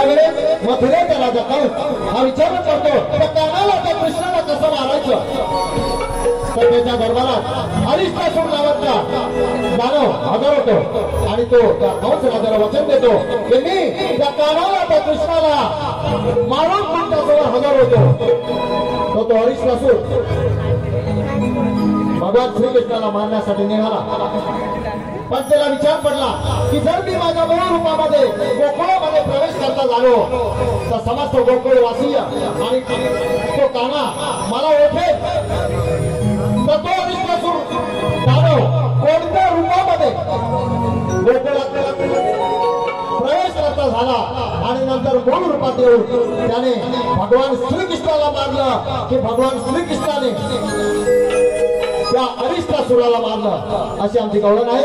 त्यावेळेस मथुरेचा राजा कंस हा विचार करतो त्या कर्णाला त्या कृष्णाला कसं मारायचं. तर त्याच्या दरबारात अरिष्टासूर नावाचा दानव हजर होतो आणि तो त्या कंस राजाला वचन देतो की मी त्या कर्णाला त्या कृष्णाला मारून तुमच्यासमोर हजर होतो. तो अरिष्टासूर भगवान श्रीकृष्णाला मारण्यासाठी निघाला. पण त्याला विचार पडला की जर मी माझ्या मूळ रूपामध्ये गोकुळामध्ये प्रवेश करता झालो तर समस्त गोकुळवासीय आणि तो काना मला ओळखेल. तर तो अरिष्टासूर दानव कोणत्या रूपामध्ये गोकुळात प्रवेश करता झाला आणि नंतर मूळ रूपात येऊन त्याने भगवान श्रीकृष्णाला मारलं की भगवान श्रीकृष्णाने त्या अरिष्टासुराला मारलं. अशी आमची गवळण आहे.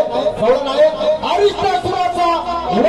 अरिष्टासुराचा वध.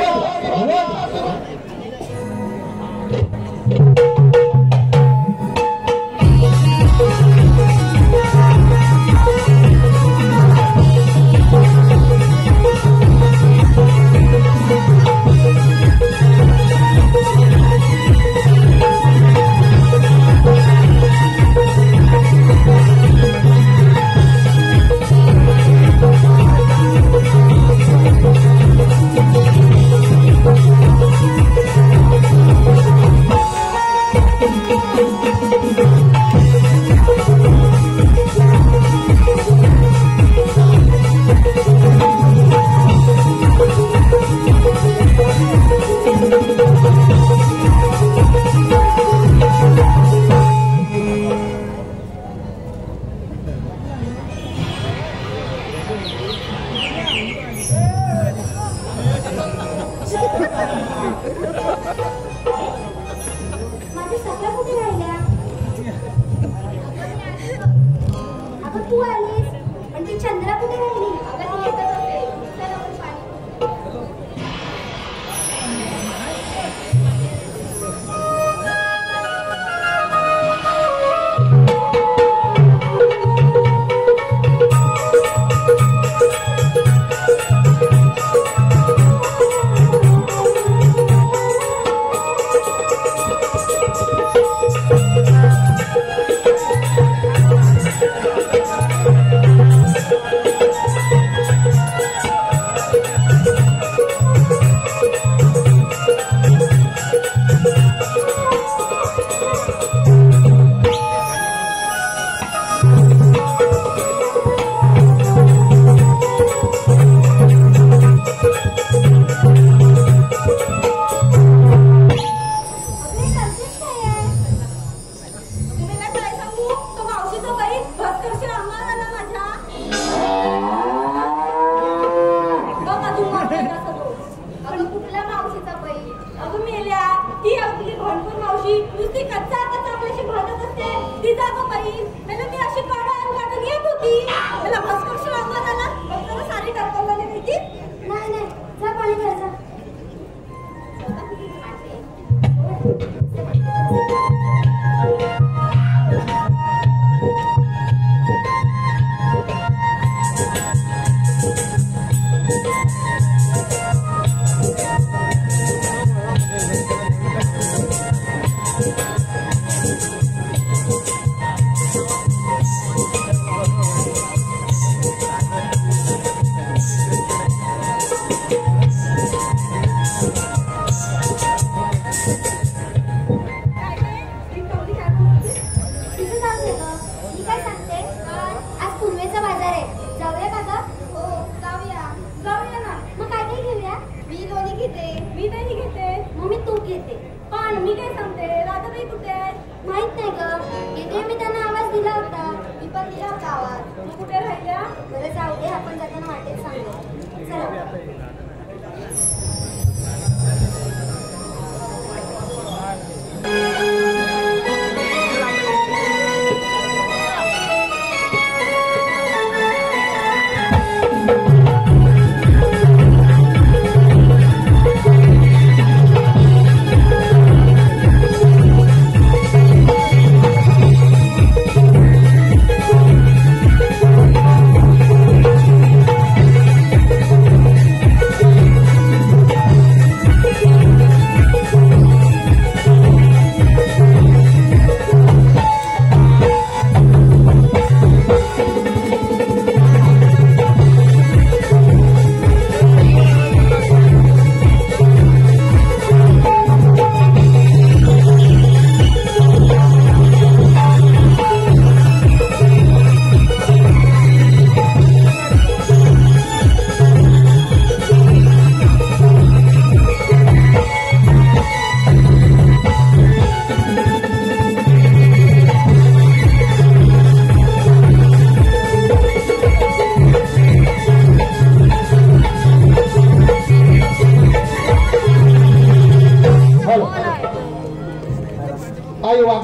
आई वा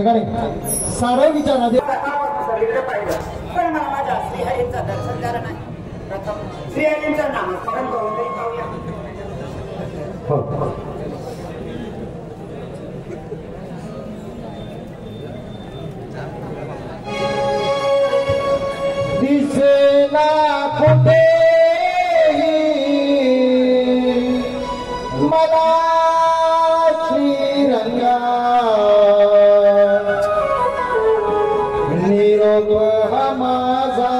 सारं विचारा दे सगळीकडे पाहिलं पण मला माझ्या श्रीहरींचं दर्शन झालं नाही. प्रथम श्रीहरींचं नामस्मरण करून तरी पाहूया. दिसेना कुठे मला श्रीरंगा निरोप माझा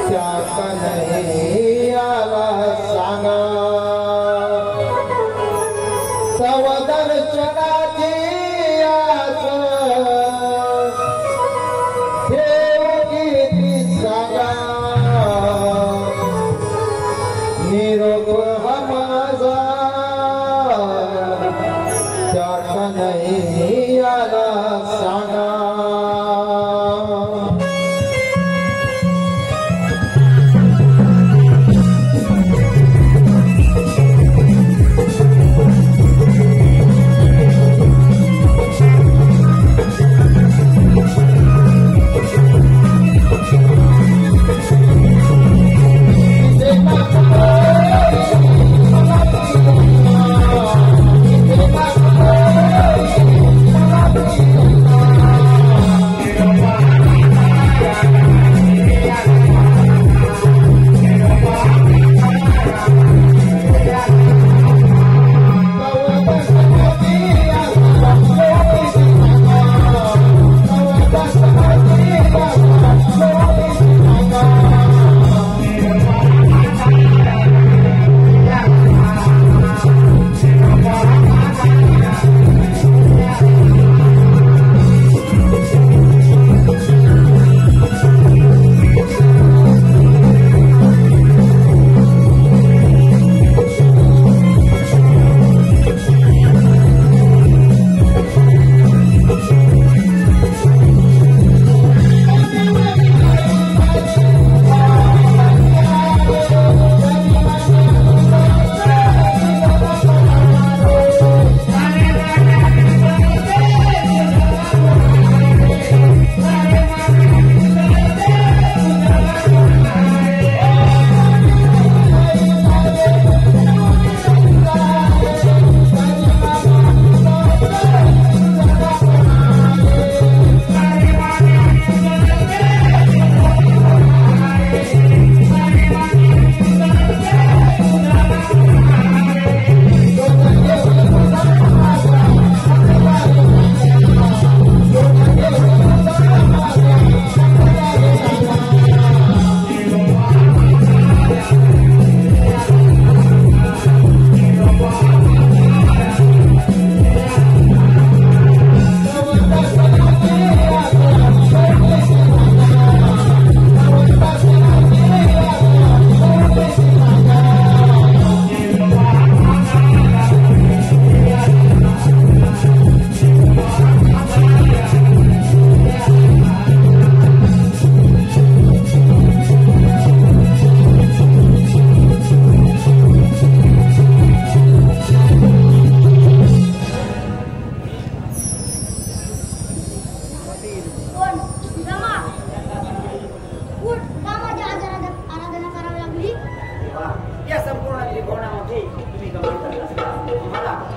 त्यात नाही आला सांगा.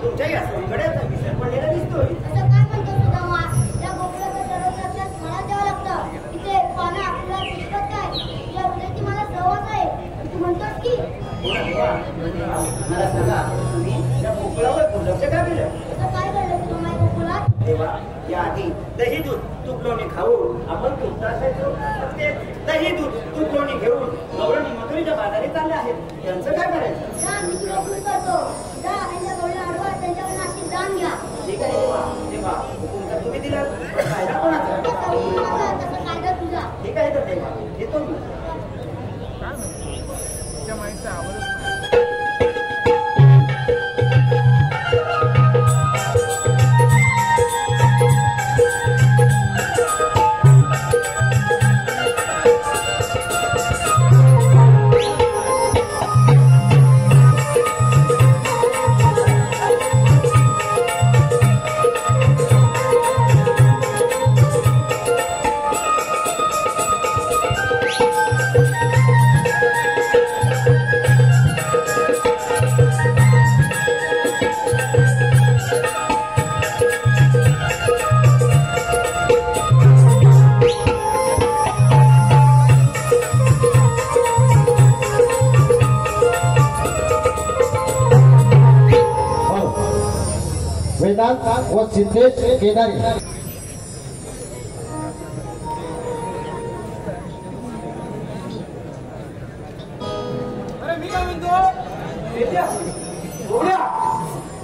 तुमच्या या सोयीकडे आता विसर पडलेला दिसतोय. असं काय म्हणतो सुदामा? त्या गोकुळाचं दररोज लक्षात मला द्यावं लागतं. तिथे पानं आपल्याला दिसत काय? या उद्याची मला सवय आहे. तू म्हणतोस की मला सांगा, तुम्ही त्या गोकुळावर दुर्लक्ष का केलं? असं काय घडलं सुदामा या गोकुळात? तेव्हा या आधी दही दूध तूप लोणी खाऊन आपण तृप्त असायचो. ते दही दूध तूप लोणी घेऊन गौरणी मथुरीच्या बाजारी चालले आहेत. त्यांचं काय करायचं? जा, मी तुला हुकूम करतो. जा, त्यांच्या गवळ्या अडवा, त्यांच्याकडून अशी जाण घ्या. ठीक आहे तेव्हा तेव्हा हुकूम तर तुम्ही दिला, पण कायदा कोणाचा? तसा हुकूम माझा, तसा कायदा तुझा. ठीक आहे तर तेव्हा येतो मी. वेदांत व सिद्धेश केदारी. अरे मी काय म्हणतो,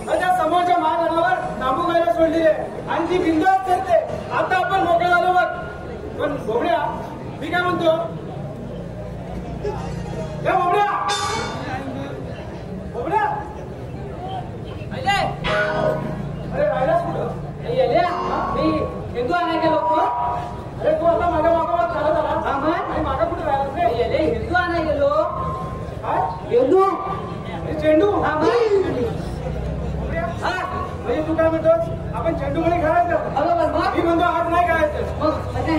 माझ्या समोरच्या महागणावर तांबू गायला सोडलेली आहे आणि ती बिंदास करते. आता आपण मोकळे झालो बघ. पण बोबड्या, मी काय म्हणतो, बोबड्या बोबड्या, अरे राहिलास कुठं? मी हिंदू आणाय गेलो. अरे तू आता माझ्या मागोमाग चालत आला आणि मागा कुठे राहिलास रे? हिंदू आणाय गेलो. काय हिंदू? चेंडू? म्हणजे तू काय म्हणतोस, आपण चेंडूमध्ये खेळायचं? मी म्हणतो आज नाही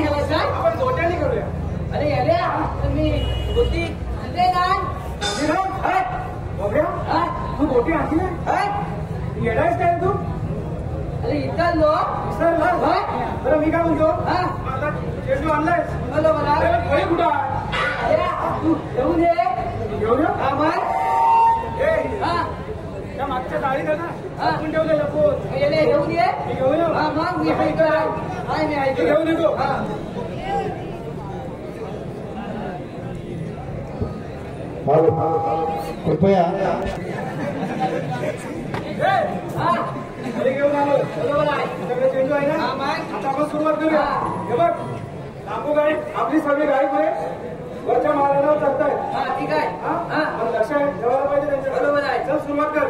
खेळायचं, आपण गोट्याने करूया. अरे मी गोटी तू गोटी आणली नाही? येडायच काय तू? अरे इतर लोक विसरला? बरं मी काय म्हणतो, आता चेंडू आणलाय, फळी कुठं आहे? तू येऊ दे. घेऊन ये. हा, त्या मागच्या डाळीत आहे ना, आपण ठेवले लपून. येऊ दे. मी घेऊन येऊ. मग मी ऐकतो. मी मी ऐकतो. घेऊन येतो. कृपया घरी घेऊन आलो. सगळे चेंडू आहे ना, आता आपण सुरुवात करूया. हे बघ, तांबू गाडी आपली सगळी गाडी पुढे वरच्या महाराजावर चढतायत. ठीक आहे. पण लक्ष ठेवायला पाहिजे त्यांच्या. बरोबर आहे. चल सुरुवात कर.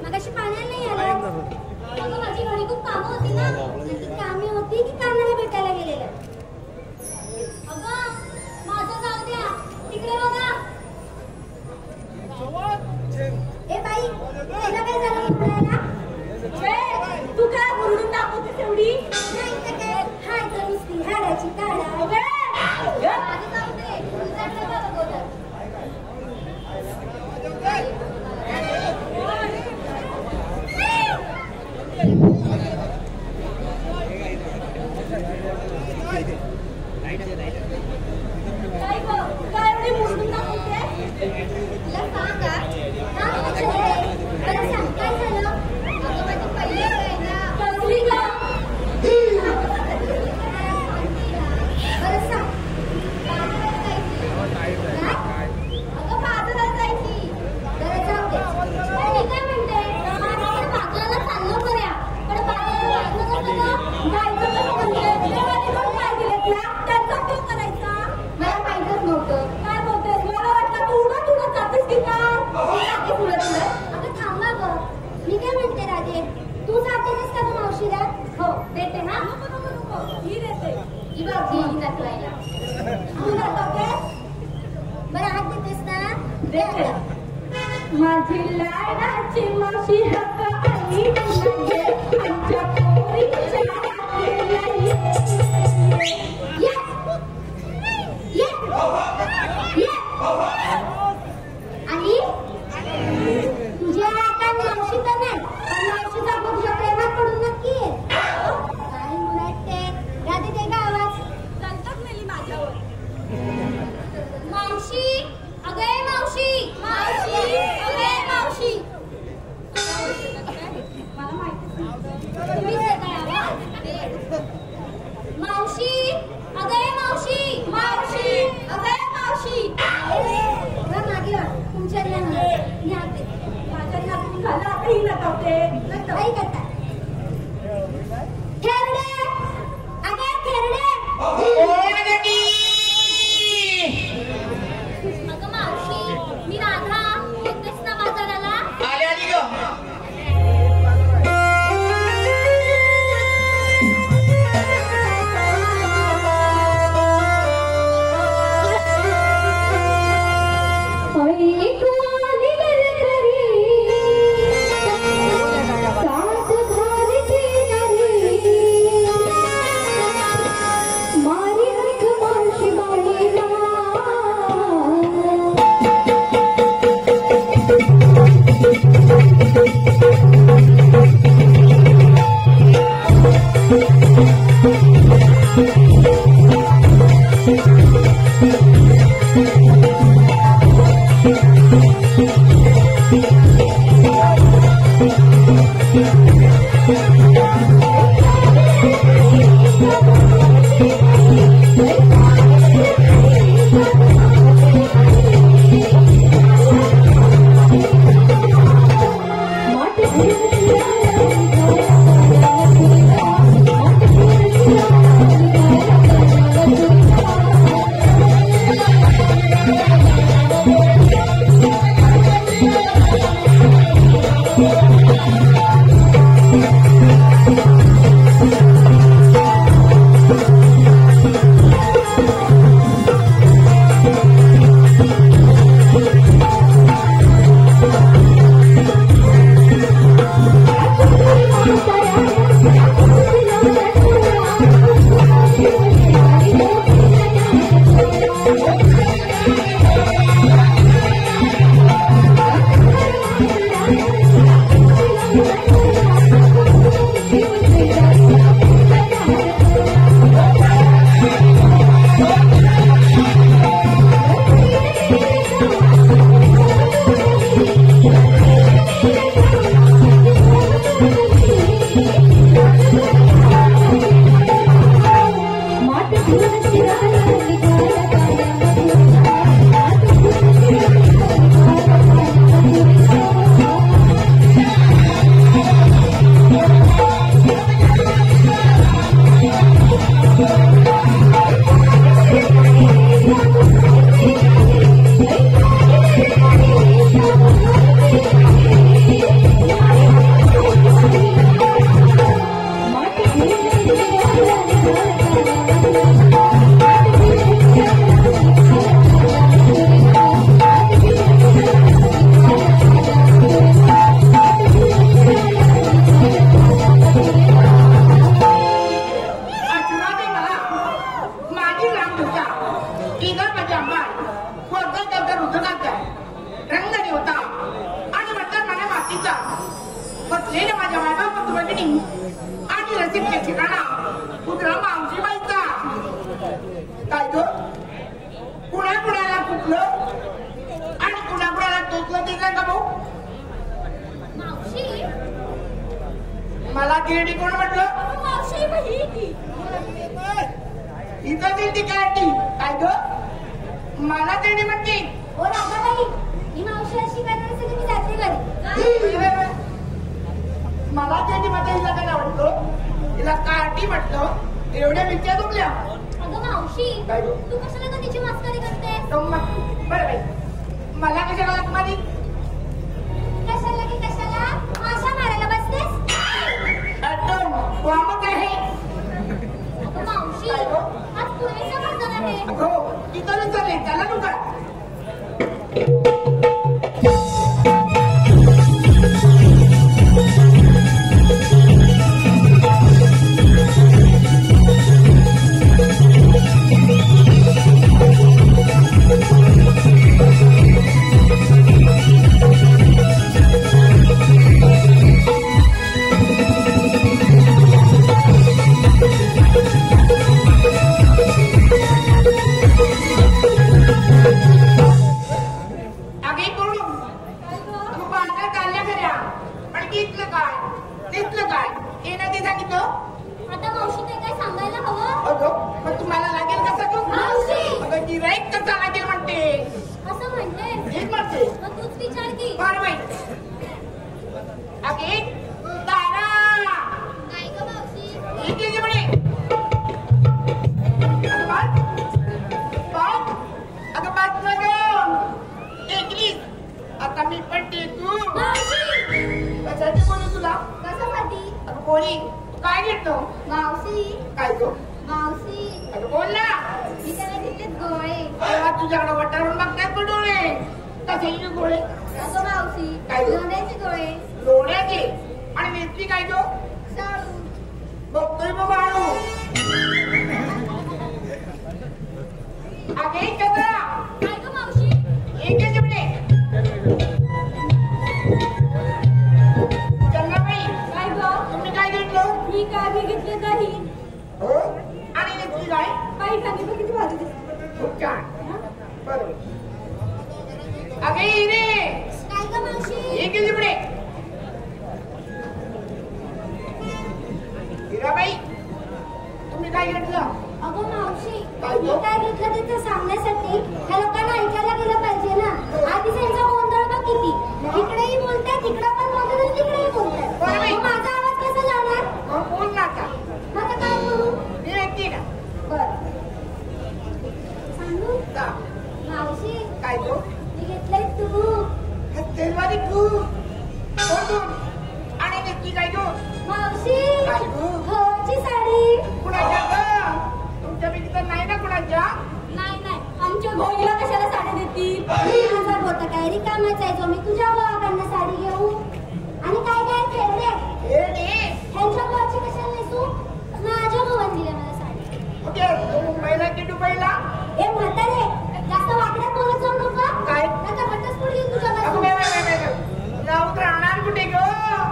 मगाशी पाण्याला नाही आलं. अगं माझी घरी खूप कामं होती ना, ती कामे होती की कानाला भेटायला गेलेलं. अगं माझं जाऊ द्या, तिकडे बघा. ए बाई, तुला काय झालं बोलायला? तू काय बोलून दाखवतेस एवढी? नाही तर काय, हाय तर नुसती हाडाची काढा. माझं जाऊ दे, तुझ्याकडे बघ अगोदर. काय गं, काय एवढी बोलून दाखवते? तुला सांगा, बरं सांग काय झालं? अगं माझी पहिली आहे ना. कसली गं? बरं सांग. बाजारात जायची. अगं बाजारात जायची. बरं जाऊ दे. पण मी काय म्हणते, आपण बाजाराला चाललो बऱ्या. पण बाजारात जायचं कसं गं? जायचं कसं म्हणजे? देवाने दोन पाय दिलेत ना, त्यांचा उपयोग करायचा. मला माहीतच नव्हतं. काय बोलतेस? मला वाटतं तू उडत उडत जातेस की काय? जातेस उडत उडत. अगं थांबा गं. मी काय म्हणते राजे, तू जाते नाहीस का गं मावशीला? हो देते ना. ही देते. ही बघ ही दाखवायला. तू दाखवते? बरं हात देतेस ना? दे. माझी लाडाची मावशी हक्क आणि म्हणजे आमच्या पोरीच्या हाकेला ये. ये. ये. आणि तुझ्या आता मावशी तर नाही, पण मावशीचा तुझ्या प्रेमात पडून नक्की ये. काय म्हणते राधे, ते का आवाज चालतात नाही माझ्यावर. मावशी, अगे मावशी, मावशी, अगे मावशी. मला माहितीच नव्हतं. तुम्हीच येताय आवाज. मावशी, अगे मावशी, मावशी, अगे मावशी. मागे वा, तुमच्या न्याते माझ्या न्यातून झालं. आता ही नकावते काही करता. खेरडे, अगे खेरडे. अगं मावशी, मी राधा. येतेस ना बाजाराला? मारी मला गिरडी कोण म्हटलं? अगं मावशी मग ही ती. इथं दिली काय ती? काय ग? मला गिरडी म्हणते. ओ राधाबाई, ही मावशी अशी करणार असेल की मी जाते घरी. मला गिरडी म्हणते, हिला काय आवडतं? हिला कार्टी म्हटलं. एवढ्या मिरच्या दुखल्या. अगं मावशी, काय गं? तू कशाला का तिची मस्करी करते? बरं बाई, मला कशाला लाथ मारी? कशाला की कशाला माशा मारायला बसतेस? एकदम वामक आहे. अगं मावशी, काय गं? आज पुरेसा वर्तन आहे. हो, इथं चालले. त्याला नुका. आता मावशी ते काय सांगायला हवं? पण तुम्हाला लागेल कसं तू? मावशी! अगं गिराईक कसं लागेल म्हणते. असं म्हणते हेच म्हणते. मग तूच विचार की. बरं बाई. अगे तारा काय ग मावशी? ही केली म्हणे. अगं बात बात अगं बात ना ग टेकलीस. आता मी पण टेकू. मावशी! कशाची बोलू तुला? कशासाठी? अगं बोली काय घेतो? मावशी, काय गो? मावशी, अगं बोल ना. मी त्याला घेतलेत गोळे. तेव्हा तुझ्याकडे वटारून बघतायत पण डोळे. कसे गोळे? अगं मावशी, काय ग? लोण्याचे गोळे. डोळ्याचे. आणि नेसली काय गो? शाळू. बघतोय बाबा आणू. अगे चंद्रा काय ग मावशी? एक जेवढे चंद्राबाई काय ग? तुम्ही काय घेतलं? मी काय बी घेतले काही. हो आणि नेसली काय? काही खाली बघितली भाजी दिसते. खूप छान. बरोबर. अगे हिरे काय ग मावशी? एक जेवढे हिराबाई तुम्ही काय घेतलं? अगं मावशी, काय ग? मी काय घेतलं ते तर सांगण्यासाठी ह्या लोकांना ऐकायला गेलं पाहिजे ना. आधी त्यांचा गोंधळ बघ किती. इकडेही बोलतात, तिकडे पण बोलतात आणि तिकडेही बोलतात. बरं बाई. मग माझा आवाज कसा जाणार? मग बोल ना आता. मग आता काय करू? मी ऐकते ना. बरं सांगू? जा. मावशी, काय गो? मी घेतलंय तूप. तेलवारी तू कोण आणि नेसली काय गो? मावशी, काय गो? होची साडी. कुणाच्या ग? तुमच्या पैकी तर नाही ना कुणाच्या? नाही नाही, आमच्या भाऊला कशाला साडी देतील? माझा होता काय रिकामाच आहे जो मी तुझ्या भावाकडनं साडी घेऊ. आणि काय काय खेळले हे ने. ह्यांच्या भावाची कशाला नेसू? माझ्या भावाने दिल्या मला साडी. कुठे? मुंबईला की दुबईला? ए म्हातारे, जास्त वाकड्यात बोलत जाऊ नका. काय? आता घटस्फोट येईल तुझ्या अगं बाजूला. बाय. जाऊन राहणार कुठे ग?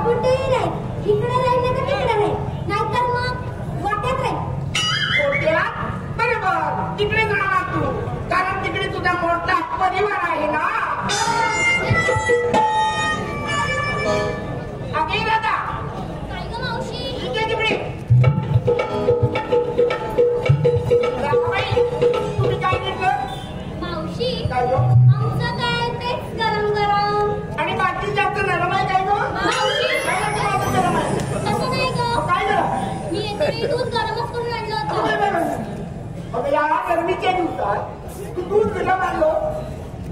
कुठेही नाही, इकडे राहील नाही तर तिकडे राहील, नाहीतर मग वाट्यात राहील. कोट्यात? बरोबर तिकडे जाणार तू, कारण तिकडे तुझा मोठा परिवार आहे ना. अगे दादा काय ग मावशी? इकडे तिकडे. रामाबाई तुम्ही काय घेतलं? मावशी, काय गो? आमचं काय तेच गरम गरम. आणि बाकी जास्त नरम आहे काय गो? मावशी, काय म्हणते माझं गरम आहे? तसं नाही ग. काय गरम? मी येते दूध गरमच करून आणलं अगं होतं. Bye bye. अगं या गरमीच्या दिवसात तू दूध गरम आणलं.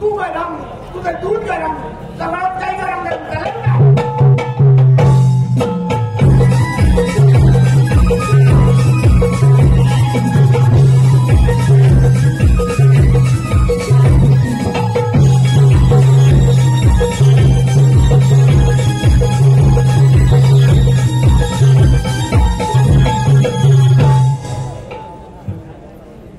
तू गरम, तुझं दूध गरम, सगळं काय गरम गरम करायचं का?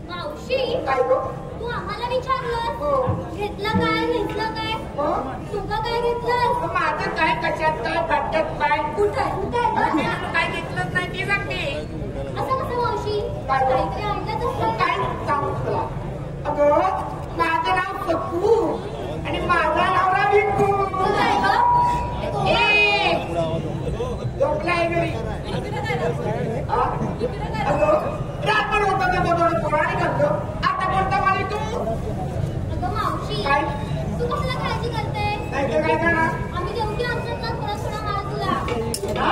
मावशी, काय गो? तू आम्हाला विचारलं हो. घेतलं काय घेतलं काय? हो? तुझं काय घेतलं? मग माझं काय कशात काय फाटक्यात काय? कुठं कुठं अगं मी काय घेतलंच नाही ते सांगते. असं कसं मावशी? काय? काहीतरी आणलंच असतं. काय सांगू तुला? अगं माझं नाव सप्पू आणि माझा नवरा बिट्टू. काय ग? ए झोपलाय घरी. अगं रात्र होता ना थोडं पोराने करतो आता कोणता मालिक तू अगं मावशी काय तू कसला काळजी करते नाही तर काय करणार आम्ही जेवढी असतात ना थोडा थोडा मला तुला येणार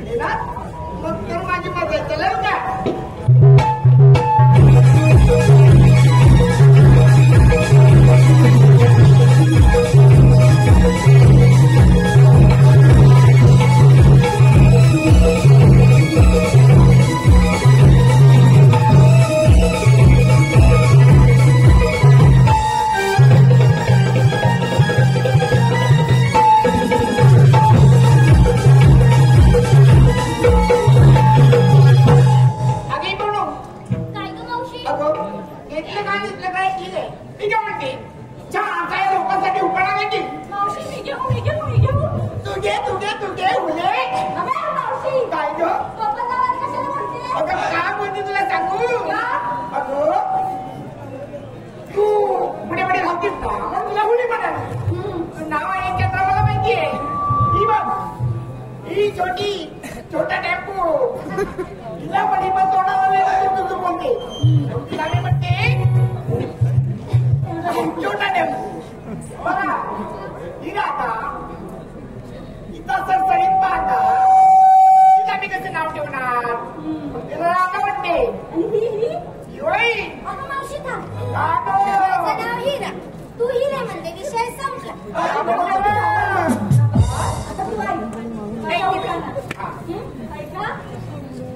येणार मग तर माझी मदत चला का छोटा टेम्पो तिला बडी पण तोंडाला तुझं बोलते तिला मी म्हणते छोटा टेम्पो बघा ही आता इथं सरसरीत पाहता तिला मी कसं नाव ठेवणार तिला आता म्हणते अगं मावशी थांब माझं नाव हिरा तू हिरा म्हणते विषय संपला आता तू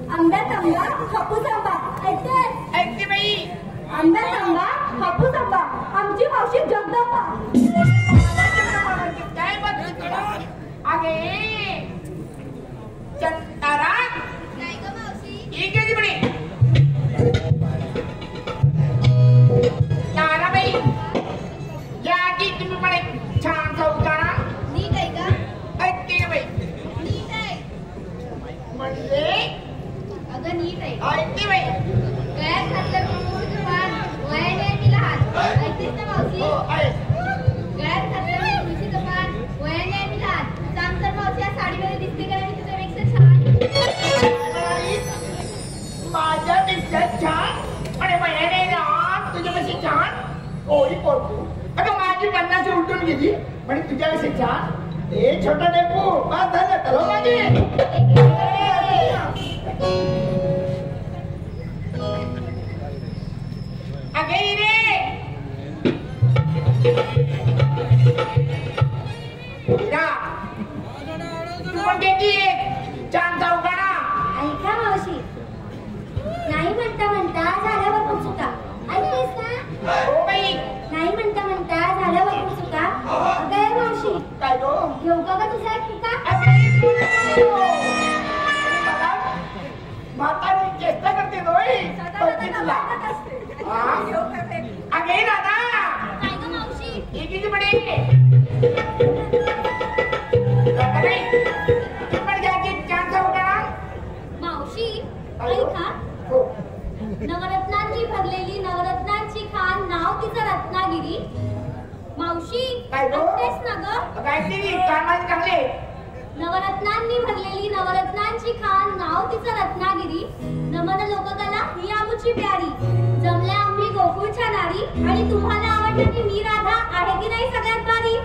आंब्यात आंबा हापूस आंबा ऐकते बाई आंब्यात आंबा हापूस आंबा आमची मावशी जगदंबा काय बघ आगे चंतारा नाही ग मावशी ही गेली म्हणे ताराबाई या की तुम्ही म्हणे छान चौकारा नीट आहे का ऐकते का बाई नीट आहे म्हणजे अगं नीट आहे ऐकते बाई गळ्यात घातलं कुंकूचं पान वयाने मी लहान ऐकतेस ना मावशी हो ऐक गळ्यात घातलं तुळशीचं पान वयाने मी लहान सांग तर मावशी या साडीमध्ये दिसते का मी तुझ्यापेक्षा छान माझ्यापेक्षा छान आणि महिन्याने लहान तुझ्यापेक्षा छान कोळी पोरतू अगं माझी 50 उलटून गेली म्हणजे तुझ्यापेक्षा छान हे छोटा टेम्पो बाद झालं तर माझे अगे रे तू म्हणते की छान चौकाना ऐका मावशी नाही म्हणता म्हणता झाल्यावर पण चुका ऐकतेस ना हो बाई नाही म्हणता म्हणता झाल्यावर पण चुका अगं मावशी काय गो घेऊ का तुझा एक फुका म्हातारी चेष्टा करते दोय अगे दादा काय ग मावशी एकीची म्हणे पण घ्यायची छान चौकाना मावशी ऐका हो नवरत्नांची भरलेली नवरत्नांची खान नाव तिचं रत्नागिरी मावशी काय गं? ऐकतेस ना ग काय ती कामाला चांगले नवरत्नांनी भरलेली नवरत्नांची खान नाव तिचं रत्नागिरी नमन लोककला ही आमची प्यारी जमल्या आम्ही गोकुळच्या नारी आणि तुम्हाला आवडली की मी राधा आहे की नाही सगळ्यात भारी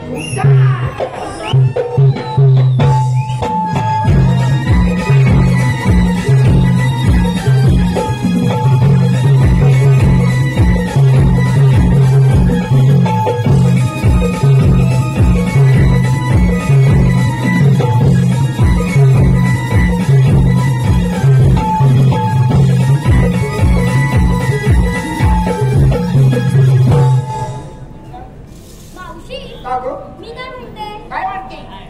का गो मी काय म्हणते काय म्हणते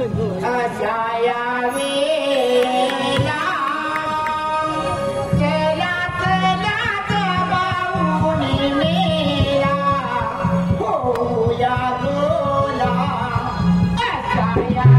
अशा या वेळेला चलात लात बाऊनी मेला होऊया गोला अशा या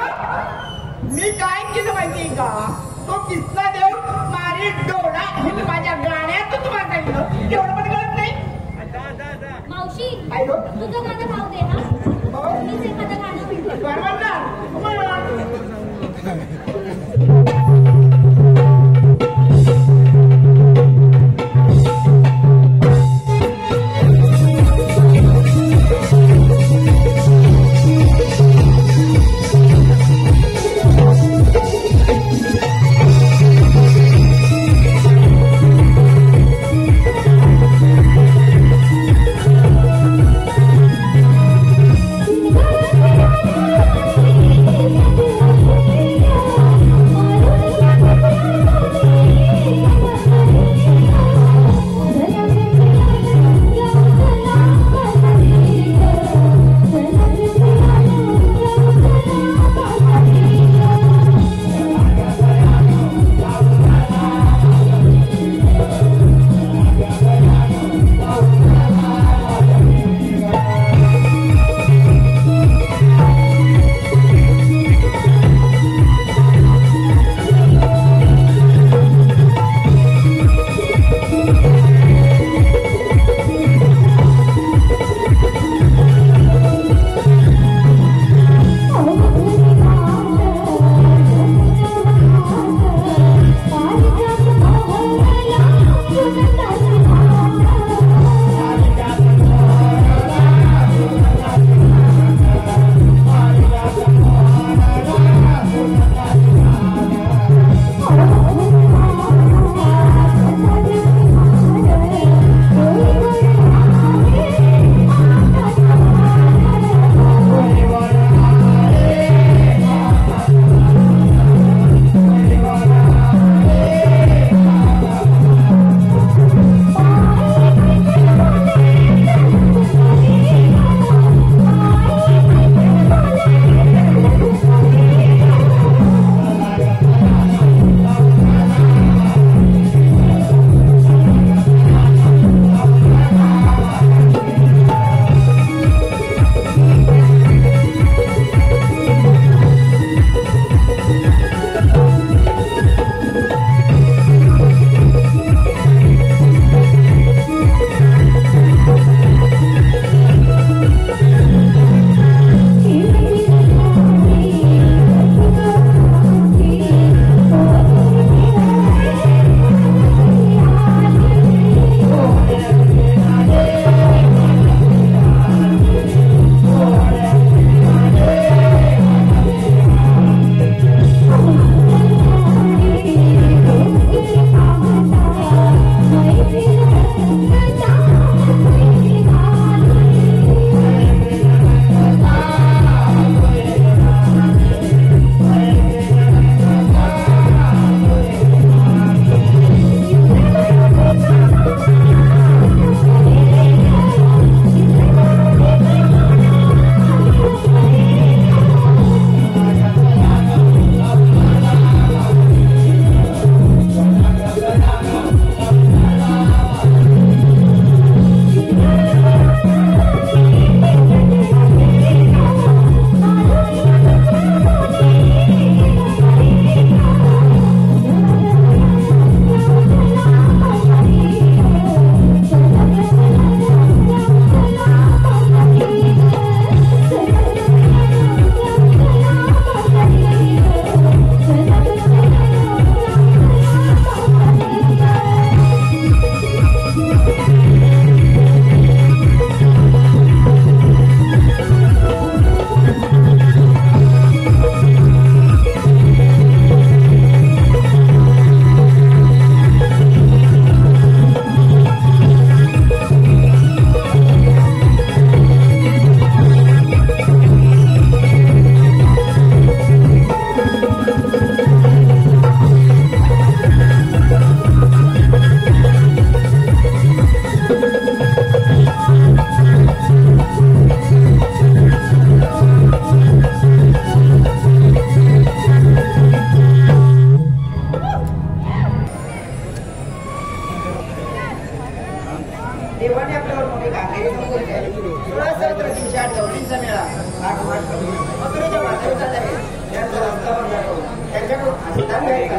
मी काय केलं माहितीये का तो किस्सा देव मारी डोळा हे माझ्या गाण्यात तुम्हाला सांगितलं तेवढं पण कळत नाही मावशी आई गं. तुझं गाणं भाव दे ना मीच एखादं गाणं म्हणतो बरोबर ना बरोबर. Thank you. तारीख आहे 16/7/308 गवळींचा मेळा आठ मार्च मथुरेच्या बाजारात चालला आहे. त्यांचा रस्ता बंद करून त्यांच्याकडून आशीर्वाद घ्यायचा.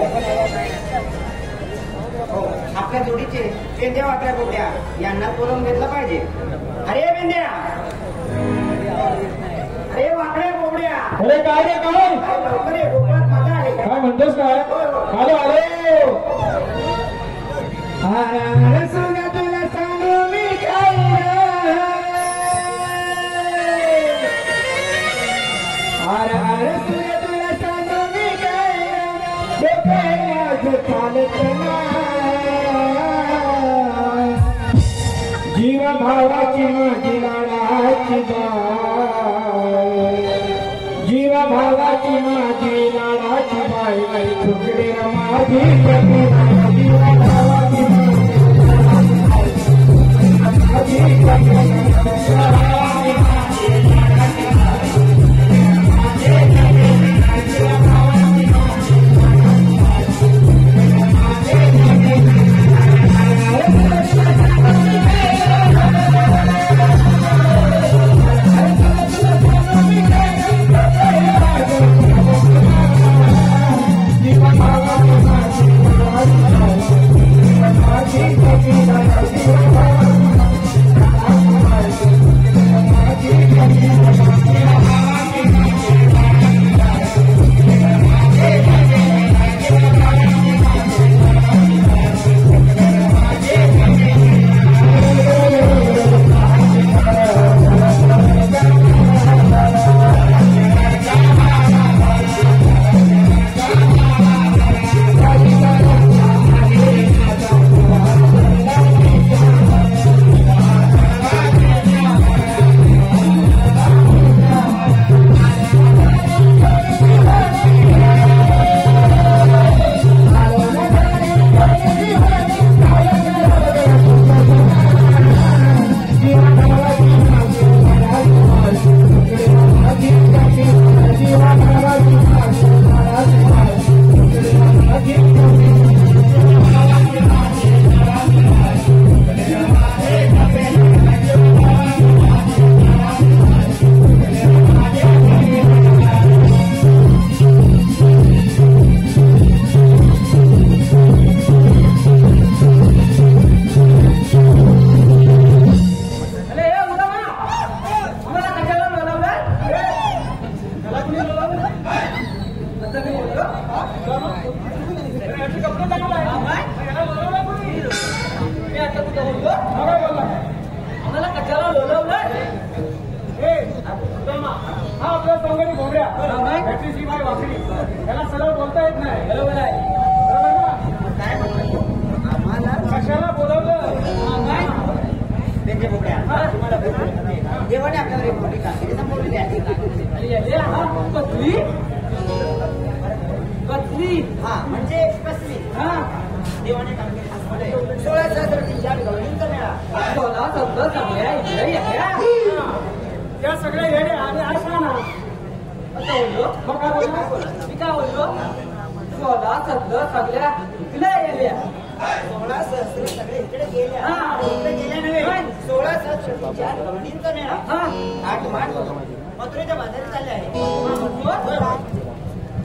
हो, आपल्या जोडीचे पेंद्या वाकड्या बोबड्या यांना बोलवून घेतलं पाहिजे. अरे पेंद्या, अरे वाकड्या बोबड्या, अरे काय रे काय लवकर ये, कोकणात मजा आहे. काय म्हणतोस काय? आलो आलो. अरे सोन्या तुला सांगू मी काय अरे सोन्या तुला सांगू मी काय चालत ना जीवा भावाची माझी लाडाची बाई जीवा भावाची माझी लाडाची बाई आई तुकडे माझी जीवा भावाची देवाने आपल्यावर एक मोठी कामगिरी संपवलेली आहे. हा म्हणजे कसली देवाने कामगिरी संपवली. 16/7/308 गवळींचा मेळा. त्या सगळ्या येणे आणि आशा ना असं बोललो. मग काय बोललो? मी काय बोललो? 16/7 सगळ्या इकडे गेल्या. 16 सगळे इकडे गेल्या. इकडे गेल्या नव्हे. 16/7/308 गवळींचा मेळा 8 मार्च मथुरेच्या बाजारात चालले आहे.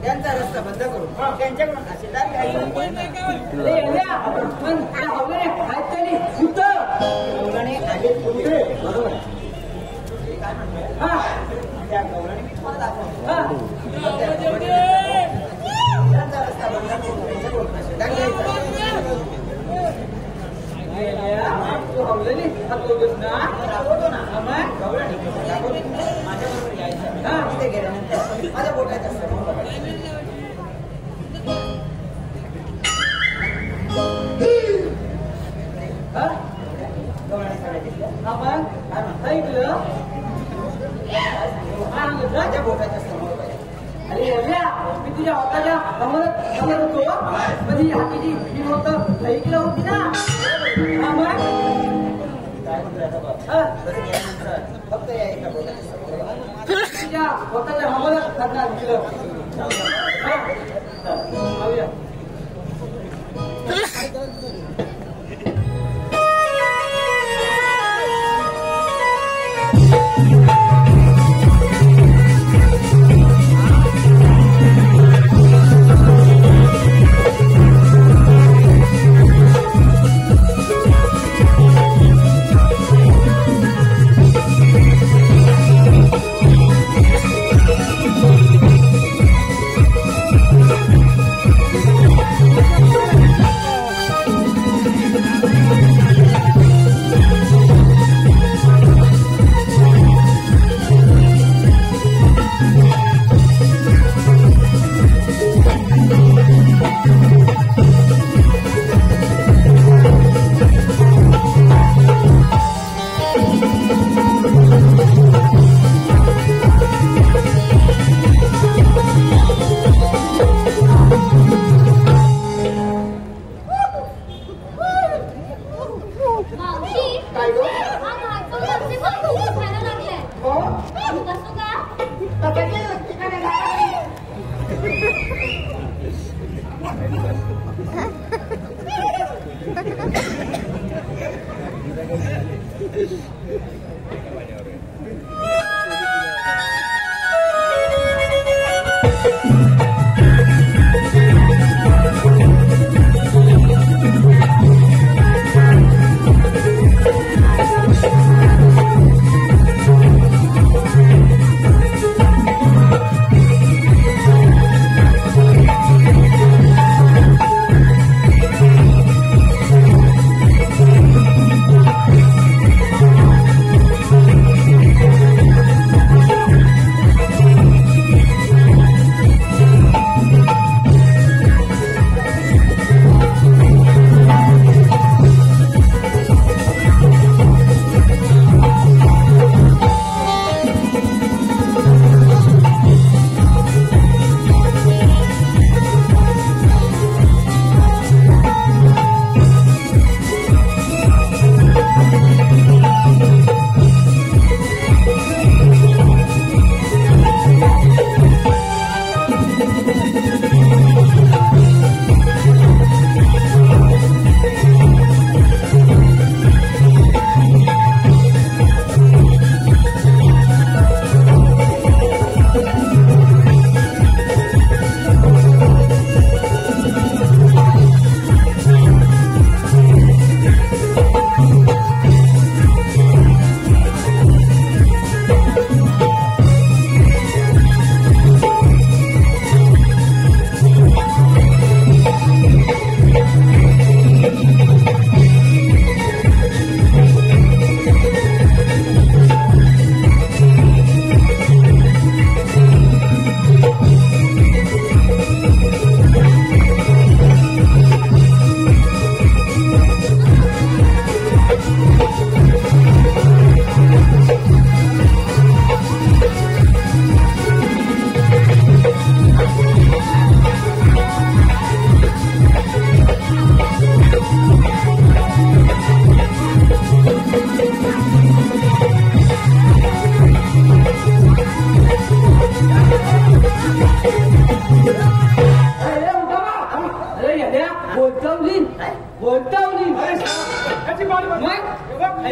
त्यांचा रस्ता बंद करून त्यांच्याकडून आशीर्वाद घ्यायचा. बरोबर काय म्हणतोय? त्या गवळणी मी तुम्हाला दाखवतो. त्यांचा रस्ता बंद करून त्यांच्याकडून आशीर्वाद घ्यायचा. दाखवतो ना गवळणी दाखवतो. माझ्या बरोबर यायचं. तिथे गेल्यानंतर माझ्या बोटायचं असतं. माझ्या बोटायचं असतं. अरे मी तुझ्या हाताच्या समोरच होतो. कधी हातीची मी होत ऐकलं होती ना. काय म्हणतोय आता बघ. गेल्यानंतर फक्त या एका बोटायचं असतं. तुझ्या स्वतःच्या हमोरच करणार दिलं. मावशी काय गं? हा घाटो लक्ष्मी खूप खायला लागलाय हो? कसं का कशाची लक्ष्मी काय लागली?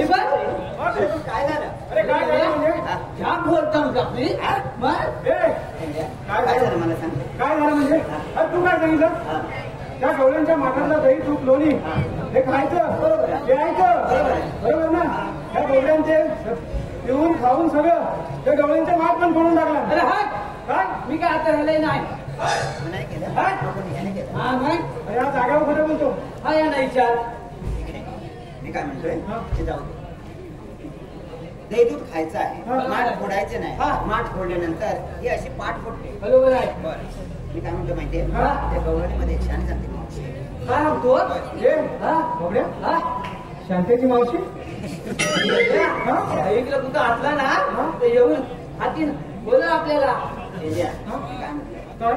काय झालं? अरे काय झालं म्हणजे? जाम बोलता होता आपली काय झालं मला सांग. काय झालं म्हणजे? अरे तू काय सांगितलं? त्या गवळ्यांच्या माठातला दही तूप लोणी हे खायचं बरोबर आहे. प्यायचं बरोबर ना. त्या गवळ्यांचे पिऊन खाऊन सगळं त्या गवळ्यांचे माठ पण फोडून टाकला. अरे हा काय मी काय आता राहिलंय नाही. नाही केलं हा? याने केलं. हा नाही. अरे हा जाग्यावर खरं बोलतो. हा या नाही विचार. इकडे. मी काय म्हणतोय हा. ते जाऊ दे. दही दूध खायचं आहे हा. माठ फोडायचं नाही. हा. माठ फोडल्यानंतर ही अशी पाठ फुटते. बरोबर आहे. बरं मी काय म्हणतो माहितीये हा. त्या गवळणीमध्ये एक शाणी सांगते मावशी. काय म्हणतो? हे हा बोबड्या हा शांतेची मावशी ऐकलं तुझं आतला ना ते येऊन हाती बोला आपल्याला. तेजा, हा. काय म्हटलंय? काय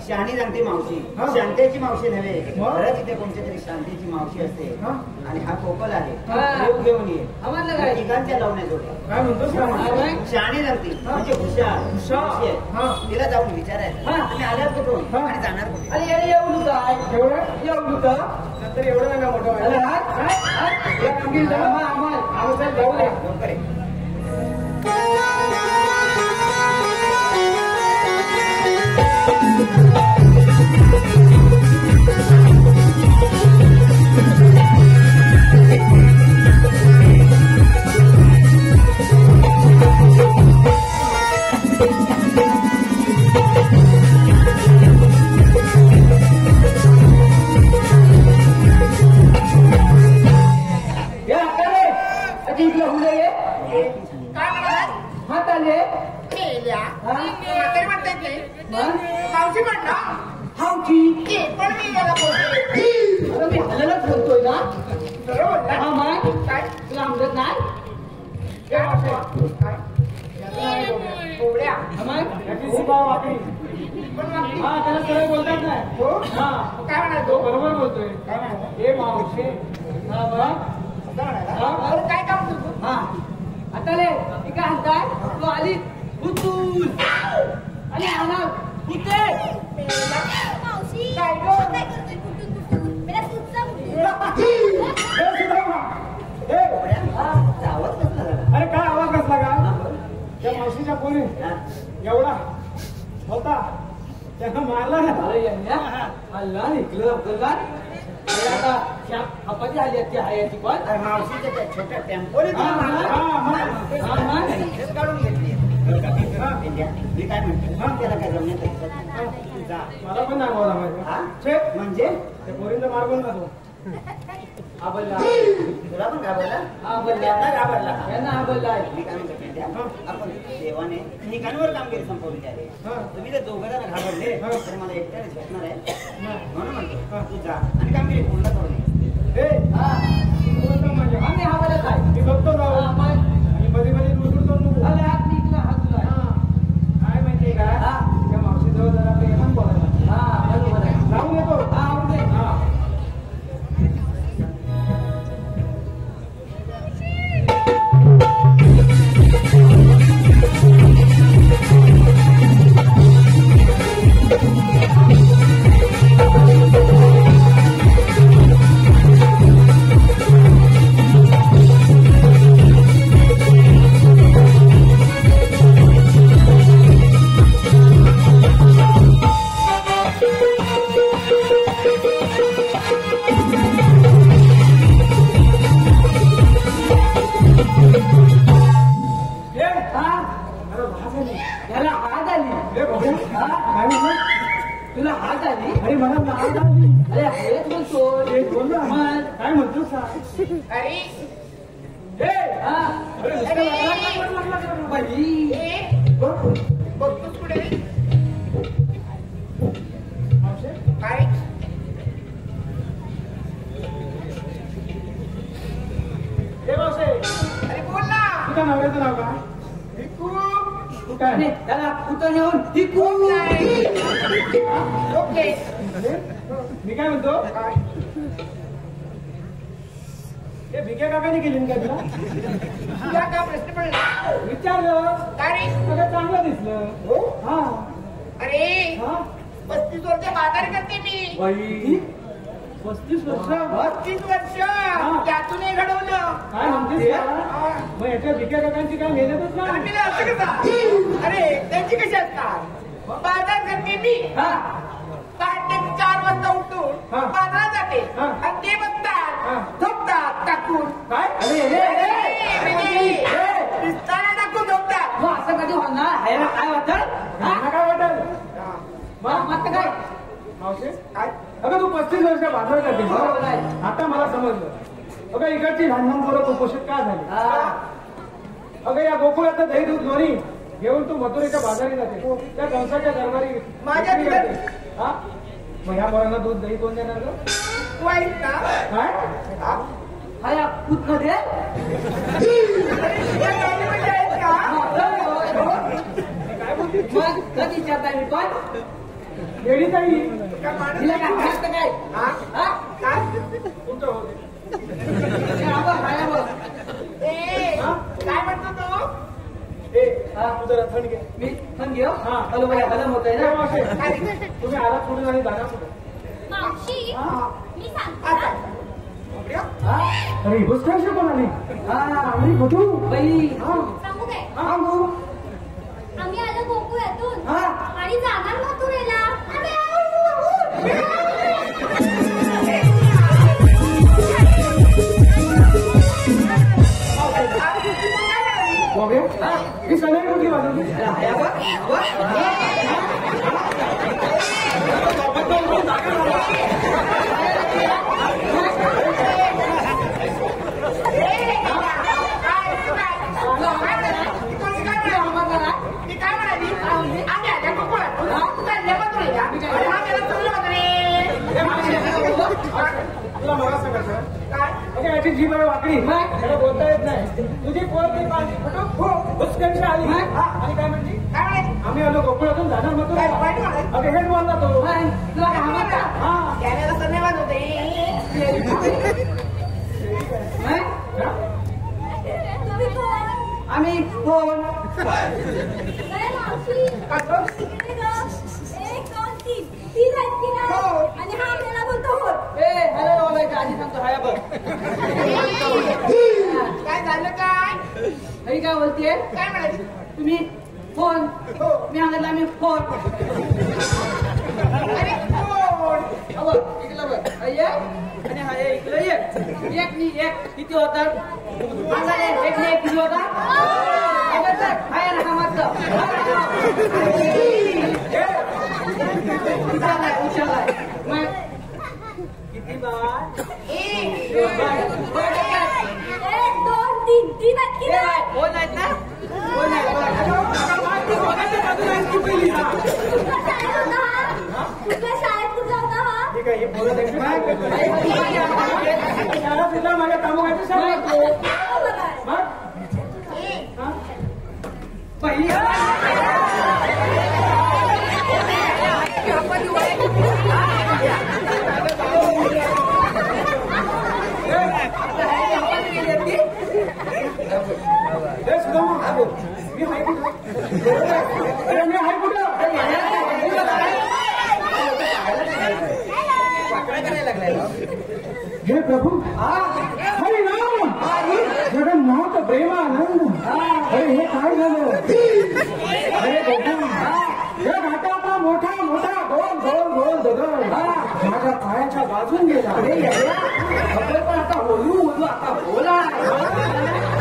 शाणी सांगते मावशी. हा. शांतेची मावशी नव्हे. मग? खरंच इथे कोणत्या तरी शांतीची मावशी असते. हा. आणि हा कोकल आहे. हा. येऊ घेऊन ये. आम्हाला काय? तिघांच्या लावण्या जोड्या. काय म्हणतोस का? शाणी सांगते हा. म्हणजे हुशार हुशार. मावशी आहे. हा. तिला जाऊन विचारायचं हा. तुम्ही आल्यात कुठून हा. आणि जाणार कुठे. अरे येणे येऊ काय एवढं येऊ का नंतर एवढं नका मोठं व्हायला. अरे हात या कामगिरी आम्हाला जाऊ दे. लवकर ये. हे हाताले अति इकडे होऊ नये. काय म्हणाला? हात आले मेल्या. हा? म्हातारी म्हणता येत नाही. मग मावशी म्हणला. हावची ते पण मी याला बोलते. अरे मी हल्ल्यालाच बोलतोय ना. बरोबर बोलला. हा मग काय? तुला समजत नाही. काय? याचं नाव आहे गोबऱ्या. कोबड्या. मग याची स्वभाव वाकडी. पण वाकडी. हा त्याला सरळ बोलतात नाही. हो? हा काय म्हणाला तो तो? बरोबर बोलतोय. काय म्हणाला? हे मावशे. हा बघ. असं म्हणाला? हा. बरं, काय काम करतो? हा आता ले ती काय म्हणताय तू आली हुतूल आणि आला कुठे मावशी काय गं? काय करतोय कुठून कुठून मेरा तुझचा आवाज कसला झाला? अरे काय आवाज कसला का त्या मावशीच्या पोरी हा? एवढा होता त्यांना मारला ना अरे हल्ला निघलं अब्दुल्ला अरे आता त्या हापाची आली आहे ती हायाची पण अरे मावशीच्या त्या छोट्या टेम्पोने हा, हा, हा, हा. हेच काढून घेतली मी काय म्हणतो त्याला काय जमण्यात जा मला पण नाही बोला माहिती हा? छे म्हणजे त्या पोरींचा मार कोण ना तो आबल्ला तुला पण घाबरला आबल्ला यांना घाबरला यांना आबल्ला आहे मी काय म्हणतो माहिती आहे? आपण देवाने ठिकाणवर कामगिरी संपवली आहे हा. तुम्ही जर दोघं जण घाबरले हा. तर मला एकट्याने झेपणार आहे हा. म्हणून म्हणतो तू जा आणि कामगिरी पूर्ण करून ये. ए हा बोलतो म्हणजे आम्ही आबल्ला काय मी बघतो जाऊ आणि मध्ये मध्ये दूर करू नको अरे हात निघला हात तुला काय माहितीये का त्या मावशीजवळ जरा प्रेमान बोलायला हा बरोबर आहे जाऊन येतो हा आवडते हा याला हात आली तुला हात आली अरे मला हात आली अरे हेच बोलतो बोल ना काय म्हणतो अरे बघतोस कुठे? काय? अरे बोल ना. तुझ्या नवऱ्याचं नाव का भिकू. तू काय त्याला कुठं नेऊन टिकू नाही. ओके. मी काय म्हणतो काय? हे भिके काकाने केली का तुला तुला का प्रश्न पडला? विचारलं काय रे? सगळं चांगलं दिसलं हो? हा अरे हा 35 वर्ष बाजार करते मी. बाई 35 वर्ष 35 वर्ष त्यातूनही घडवलं. काय म्हणतेस का? हा. मग याच्या भिके काकांची काय मेहनतच अरे नाही मी असं कसं? अरे त्यांची कशी असतात? बाजार करते मी. हा पहाटे 4 वाजता उठून हा. बाजारात जाते हा. आणि ते बघतात हा. झोपतात टाकून. काय अरे दिसताना टाकून झोपतात. मग असं कधी होणार आहे ना काय वाटत काय वाटत मग काय मावशी काय? अगं तू 35 वर्ष बाजारात जाते बरोबर आहे. आता मला समजलं अगं इकडची लहान लहान पोरं कुपोषित का झाली अगं या गोकुळातलं दही दूध लोणी घेऊन तू मथुरेच्या बाजारी जाते त्या कंसाच्या दरबारी माझ्या विक्री करते. हा मग ह्या पोरांना दूध दही कोण देणार गं? वाईट ना? काय हा? हा या पूतमध्ये तुझ्या गाडीमध्ये आहेत का? काय बोलते मग कधी विचारताय मी पण येडी ताई का माणूस? तिला काय वाटतं काय हा? हा काय? तुमचं होते ए, काय म्हणतो तू? तू जरा थंड घे मी थंड घेऊ हा हॅलो बघा हलम होत आहे ना तुम्ही आला पुढे आणि जागा पुढे मावशी मी सांगते आता. ना. उघड्या? अरे बस काय कोण आली आम्ही होतो बाई सांगू काय आम्ही आलो गोकुळातून हा. आणि जाणार मथुरेला. आम्ही ही सगळी कुठली वाजवली तुला मला सांगायचं याची जीभ आहे वाकडी त्याला बोलता येत नाही तुझी पोर ती माझी रस्त्याविषयी आली आणि काय म्हणते आम्ही आलो गोकुळातून जाणार मग अगं हेच बोलला तो तुला काय म्हणता त्याला धन्यवाद होते तुम्ही कोण? आम्ही कोण काय मावशी? इकडे ग. एक, दोन, तीन. तीन आहेत की नाही? आणि हा आपल्याला बोलतो हो. हॅलो बोलायचं आधी सांगतो हाय बघ काय झालं काय हरी काय बोलतेय काय म्हणायची तुम्ही फोन मी सांगितलं आम्ही फोन अरे फोन इकडलं बघ ये आणि हा इकडं एक नी एक किती होतात एक नी एक किती होतात हाय ना हा मागचं उचललाय मग किती बार एक, दोन, तीन. तीन आहेत की नाही? फोन आहेत ना फोन आहेत कुठल्या शाळेत होता हा? ठीक आहे हे बोलत आहे शाळा फिरला माझ्या कामगारची शाळा मग पहिली मी हाय कुठं अरे मी हाय कुठं हे प्रभू हरी राम जगन्नाथ प्रेमानंद अरे हे काय झालं अरे गोकुळ हे घाटातला मोठा मोठा गोल गोल गोल दगड माझ्या पायाच्या बाजून गेला अरे पण आता बोलू आता बोला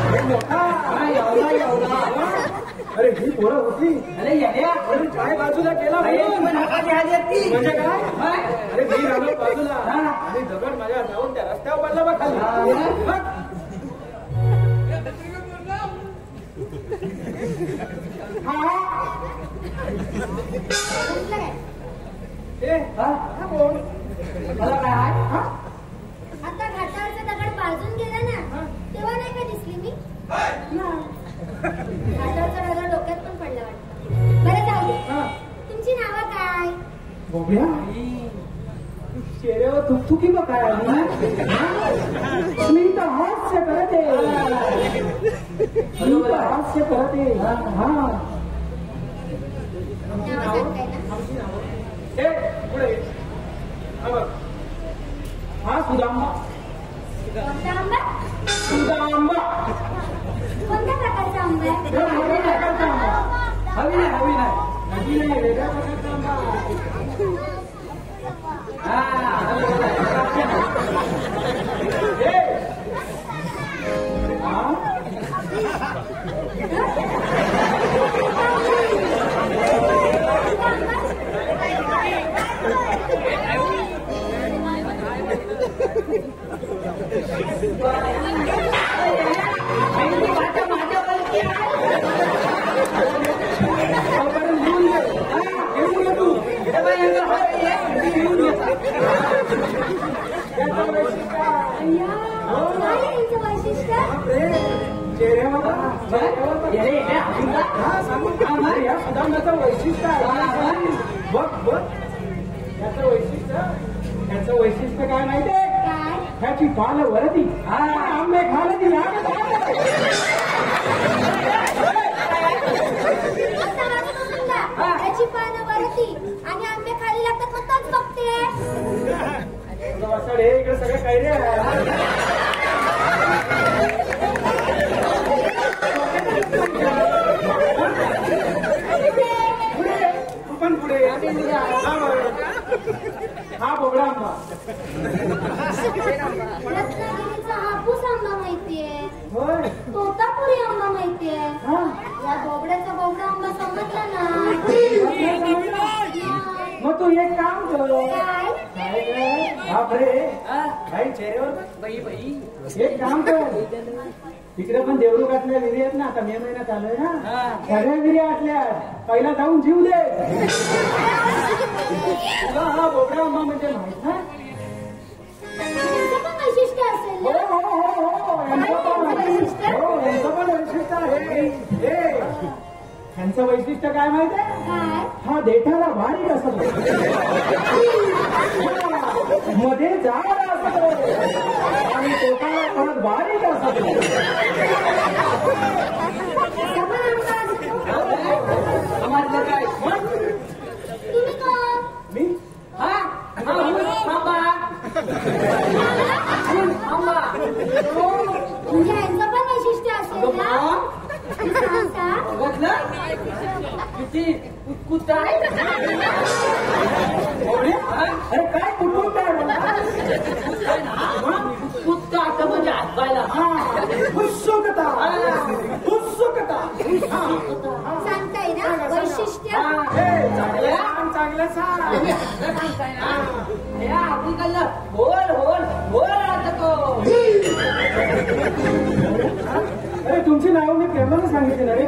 हे मोठा एवढा अरे ही पोरं होती अरे येड्या अरे काय बाजूला केला अरे पण हाताची आली असती म्हणजे काय काय? अरे मी आलो बाजूला आणि दगड माझ्या जाऊन त्या रस्त्यावर पडला बघ खाली बघ. कुठलं काय? मला काय आहे आता घाटावरचा दगड बाजून गेला ना तेव्हा नाही का दिसली मी घाटावरचा दगड डोक्यात पण पडला वाटतं बरं जाऊ दे तुमची नावं काय? बघूया चेहऱ्यावर थुकथुकी बघ काय आली मी तर हास्य करते हास्य करते हा नावं सांगताय ना हे पुढे हा बघ हा सुदामा कोणता आंबा? सुदामा कोणत्या प्रकारचा आंबा आहे? हे वेगळ्या प्रकारचा आंबा हवी नाही नदी नाही वेगळ्या प्रकारचा आंबा हे हा काय आहे यांचं वैशिष्ट्य? चेहऱ्यावर हा सांगू का या सुदामाचं वैशिष्ट्य आहे बघ बघ याचं वैशिष्ट्य काय माहितीये काय? ह्याची पाल वरती आंबे खाल ती आता माझं म्हणून का? त्याची पानं वरती आणि आंबे खाली लागतात मग तोच बघते वासाडे इकडे सगळे काही रे पण पुढे हा बोबडा आंबा रत्नागिरीचा हापूस आंबा माहितीये होय तोतापुरी आंबा माहितीये या बोबड्याचा बोबडा आंबा समजला ना मग तू एक काम कर काय? बापरे काही चेहऱ्यावर बाई एक काम कर तिकडे पण देवरुगातल्या विहिरी आहेत ना आता मे महिना चालू आहे ना सगळ्या विहिरी आटल्या पहिला जाऊन जीव दे तुला हा बोबडा आंबा म्हणजे माहित ना त्यांचं पण वैशिष्ट्य असेल हो ना? हो हो हो यांचं पण वैशिष्ट्य आहे ह्यांचं वैशिष्ट्य काय माहितीये? काय? हा देठाला बारीक असतो, मध्ये जाड असतो आणि पोटाला परत बारीक असतो. आम्हाला काय तुम्ही कोण? मी हा म्हणजे यांचं पण वैशिष्ट्य असेल ना? सांगता? किती कुत्ता आहे? अरे काय कुठून काय कुत्ता आता म्हणजे हातपायला उत्सुकता उत्सुकता सांगताय ना वैशिष्ट्य? चांगलं सांगताय ना. बोल बोल बोल राहतो. अरे तुमची नाव मी प्रेमाने सांगितली ना रे.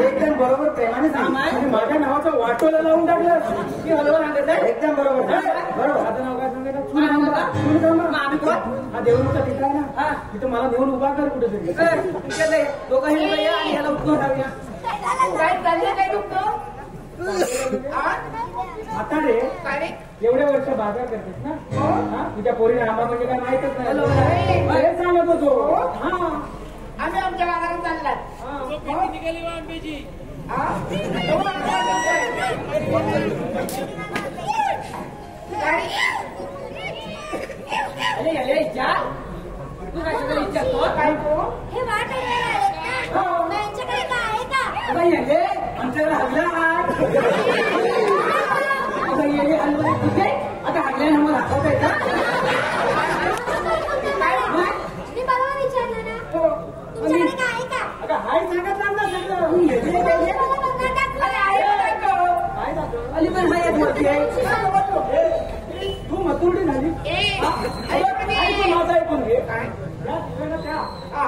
एकदम बरोबर प्रेमाने सांगितलं. माझ्या नावाचं वाटोला लावून टाकलं की बरोबर सांगत आहे. एकदम बरोबर बरोबर. आता नाव काय सांगितलं? हा देवरूपचा ठिकाण आहे ना, तिथं मला देऊन उभा कर कुठेतरी. दोघंही आणि ह्याला उठून टाकूया. काय चाललंय? काय दुखतो? आता रे एवढे वर्ष बाजार करतेस ना, तुझ्या पोरी आंबा म्हणजे काय माहितच नाही. सांगत होतो. आम्ही आमच्या बाजारात चाललात. तू काय विचारतो? काय हे वाट आहेत ना? यांच्याकडे काय आहे का? आमच्याकडे हल्ला आता हल्ल्याने आम्हाला दाखवता येत. मी बरोबर विचारलं ना? तुमच्याकडे काय आहे का? अगं हाय सांगत ना सगळं. मला बघा दाखवा. काय दाखव? अली पण हाय मोठी आहे. तू मथुरडी झाली. माझं ऐकून घे. काय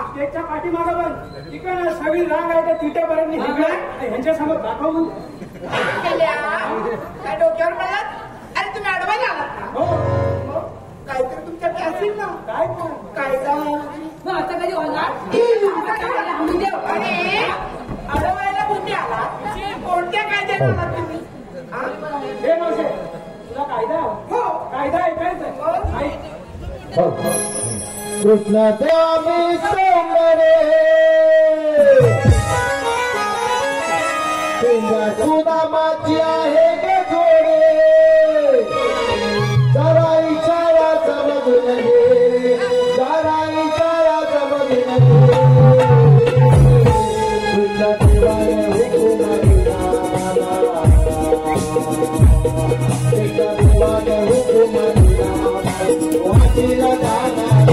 स्टेजच्या पाठीमागं पण तिकडे सगळी रांग आहे त्या तिथेपर्यंत ह्यांच्या समोर दाखवून काय डोक्यावर पडला? अरे तुम्ही अडवायला आलात का? हो काहीतरी तुमच्याकडे असेल ना. काय काय मग आता कधी होणार? अरे अडवायला कुठे आला? कोणत्या कायद्यात आलात तुम्ही? हे मावशे तुला कायदा हो कायदा ऐकायचा ऐक. कृष्ण त्यामी सोमरे तुझ्या सुदामाची आहे गे जोडे. जरा इशारा समजून घे, जरा इशारा समजून घे. तुझ्या देवाने हुकूम दिला, तुझ्या देवाने हुकूम दिला, वाचीला जाणार.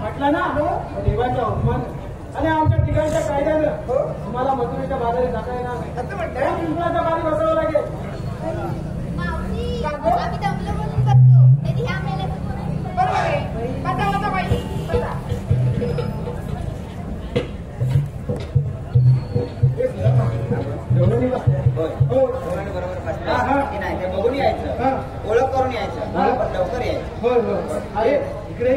पटला ना. देवाचा अपमान आणि आमच्या ठिकाणच्या कायद्यानं तुम्हाला मजुरीच्या बाजारी जाता येणार नाही. असं म्हणताय? पिंपळाच्या बारी बसावं लागेल. मावशी आम्ही दमलो म्हणून करतो नाही ह्या मेल्याचं कोणाचं बरोबर आहे. बसा बाई बसा. नाही ते बघून यायचं, ओळख करून यायचं, पण लवकर यायचं. होय होय. अरे इकडे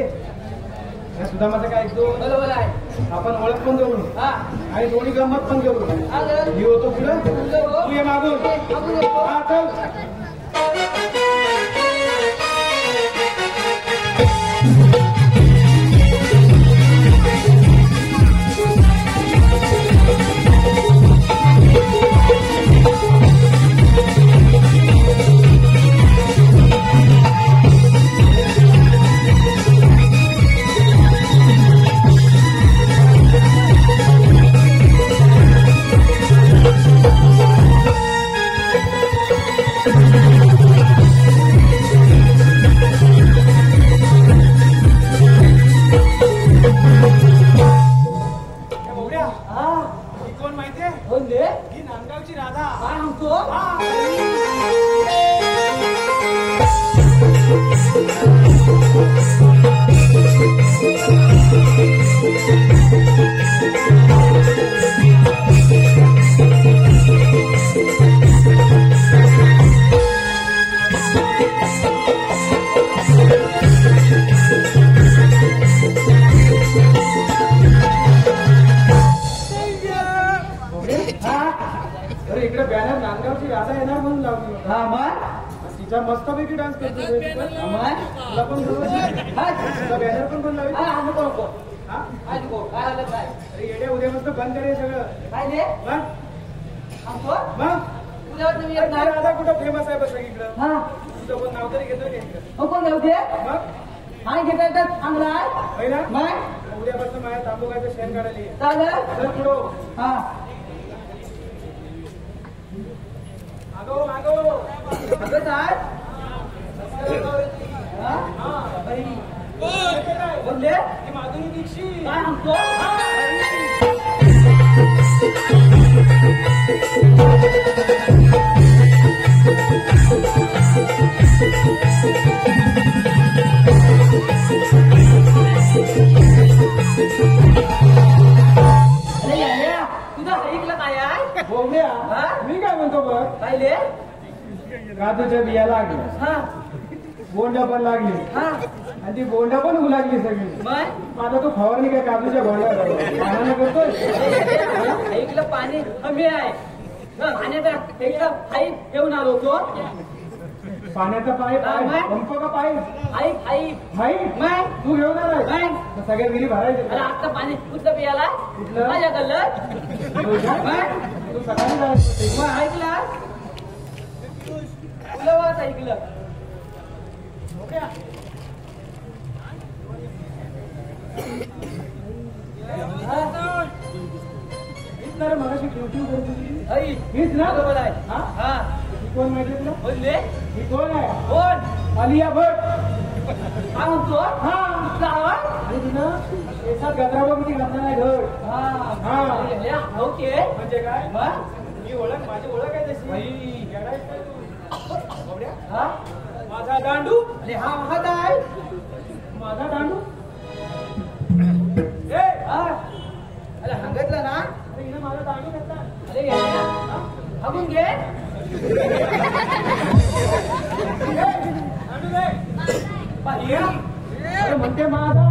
या सुदामाचं काय ऐकतो. बरोबर आहे. आपण ओळख पण देऊ आणि दोन्ही गंमत पण देऊ. मी होतो पुढे तू ये मागून. हा चल. कोण माहितीये? ही नांदगावची राधा. काय म्हणतो? इकडे बॅनर नांदगावची राधा येणार म्हणून लावली. हा मग तिचा मस्तपैकी डान्स करतो. तुला पण बॅनर पण लावली. अरे येड्या उद्या मस्त बंद करे सगळं. काय मग राधा कुठं फेमस आहे बस सगळीकडं. तुझं पण नाव तरी घेतो का? मग घेता चांगला आहे ना. उद्यापासून माझ्या तांबुकाचं शेण काढायला पुढं. मागो मागो बोलले माधुरी दीक्षित. काय म्हणतो? तुझं ऐकलं काय आहे? मी काय म्हणतो बघ. पाहिले काजूच्या बिया लागल्या, बोंडा पण लागली आणि ती बोंडा पण उलागली सगळी. आता तो फवारणी काय काजूच्या बोंडा करतो. ऐकलं पाणी कमी आहे. पाण्याचा एकदा पाईप घेऊन आलो तो. पाण्याचा पाईप पंप का पाईप? तू घेऊन आलाय सगळ्या विहिरी भरायचे. आता पाणी कुठलं पियाला? कुठलं माझ्या कल्लर तू सकाळी जायचं. ऐकला तुला वाच ऐकलं. मगाशी ड्युटी करत होती हीच ना. बरोबर आहे. कोण माहिती तुला? बोलले ही कोण आहे? कोण? आलिया भट. काय म्हणतो? आणि तिनं केसात गजरा किती घातला नाही घर. ओके म्हणजे काय? मी ओळख माझी ओळख आहे तशी. माझा दांडू. अरे हा महाद आहे माझा दांडू. अरे सांगितलं ना. अरे हिनं माझा दांडू घेतला. अरे हागून घे. अरे म्हणते माझा.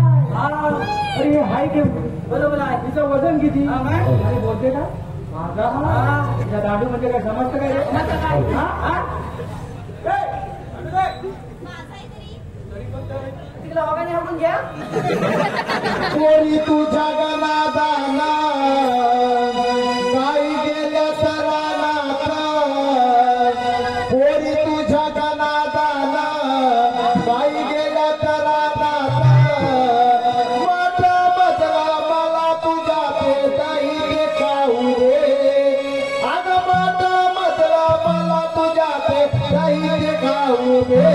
अरे हाय के बरोबर आहे. तिचं वजन किती? अरे बोलते का माझा दांडू म्हणजे काय समजतं काय? तिला वगाने हाकून घ्या. कोणी तुझ्या गनादाना काही गेल्या सरानात. कोणी तुझ्या गनादाना काही गेल्या तरानात. वाट बदला मला तुझ्या भेटाई देखाऊ रे. अग वाट बदला मला तुझ्या भेटाई देखाऊ रे.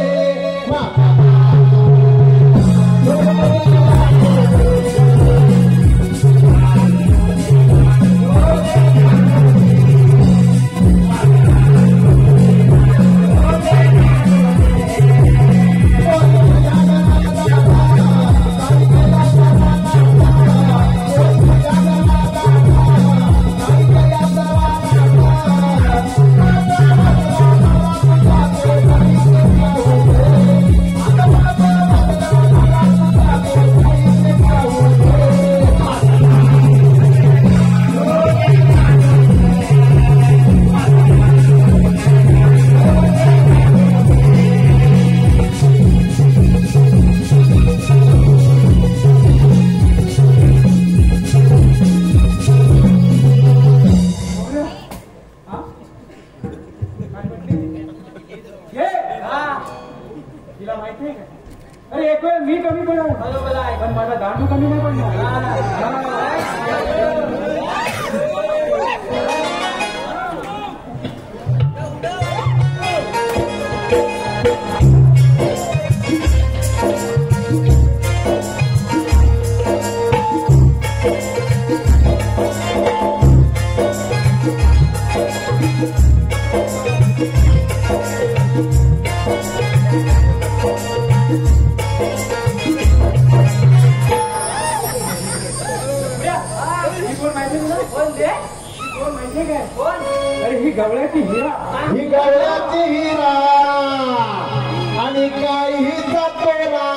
ही गवळ्याची हिरा आणि काहीचा तोरा,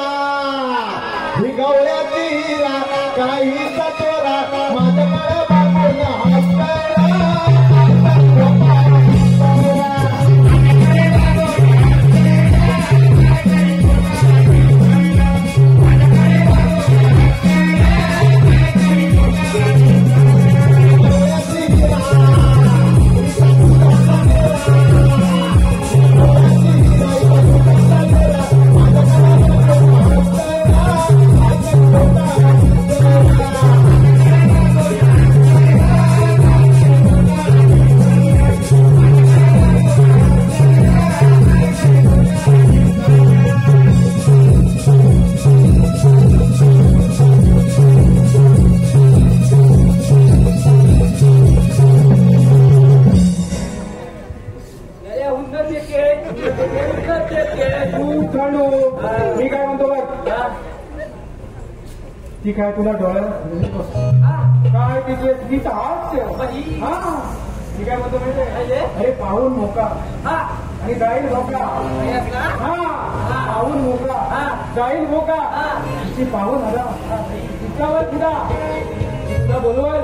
ही गवळ्याची हिरा काहीचा तोरा, माझ्याकडे बापून ती काय तुला डोळ्यात काय तिचे ती हास्य हा ती काय म्हणतो माहिती अरे पाहून मोका आणि जाईल मोका हा पाहून मोका जाईल मोका तिची पाहून हरा तिच्यावर तुला तुला बोलवाल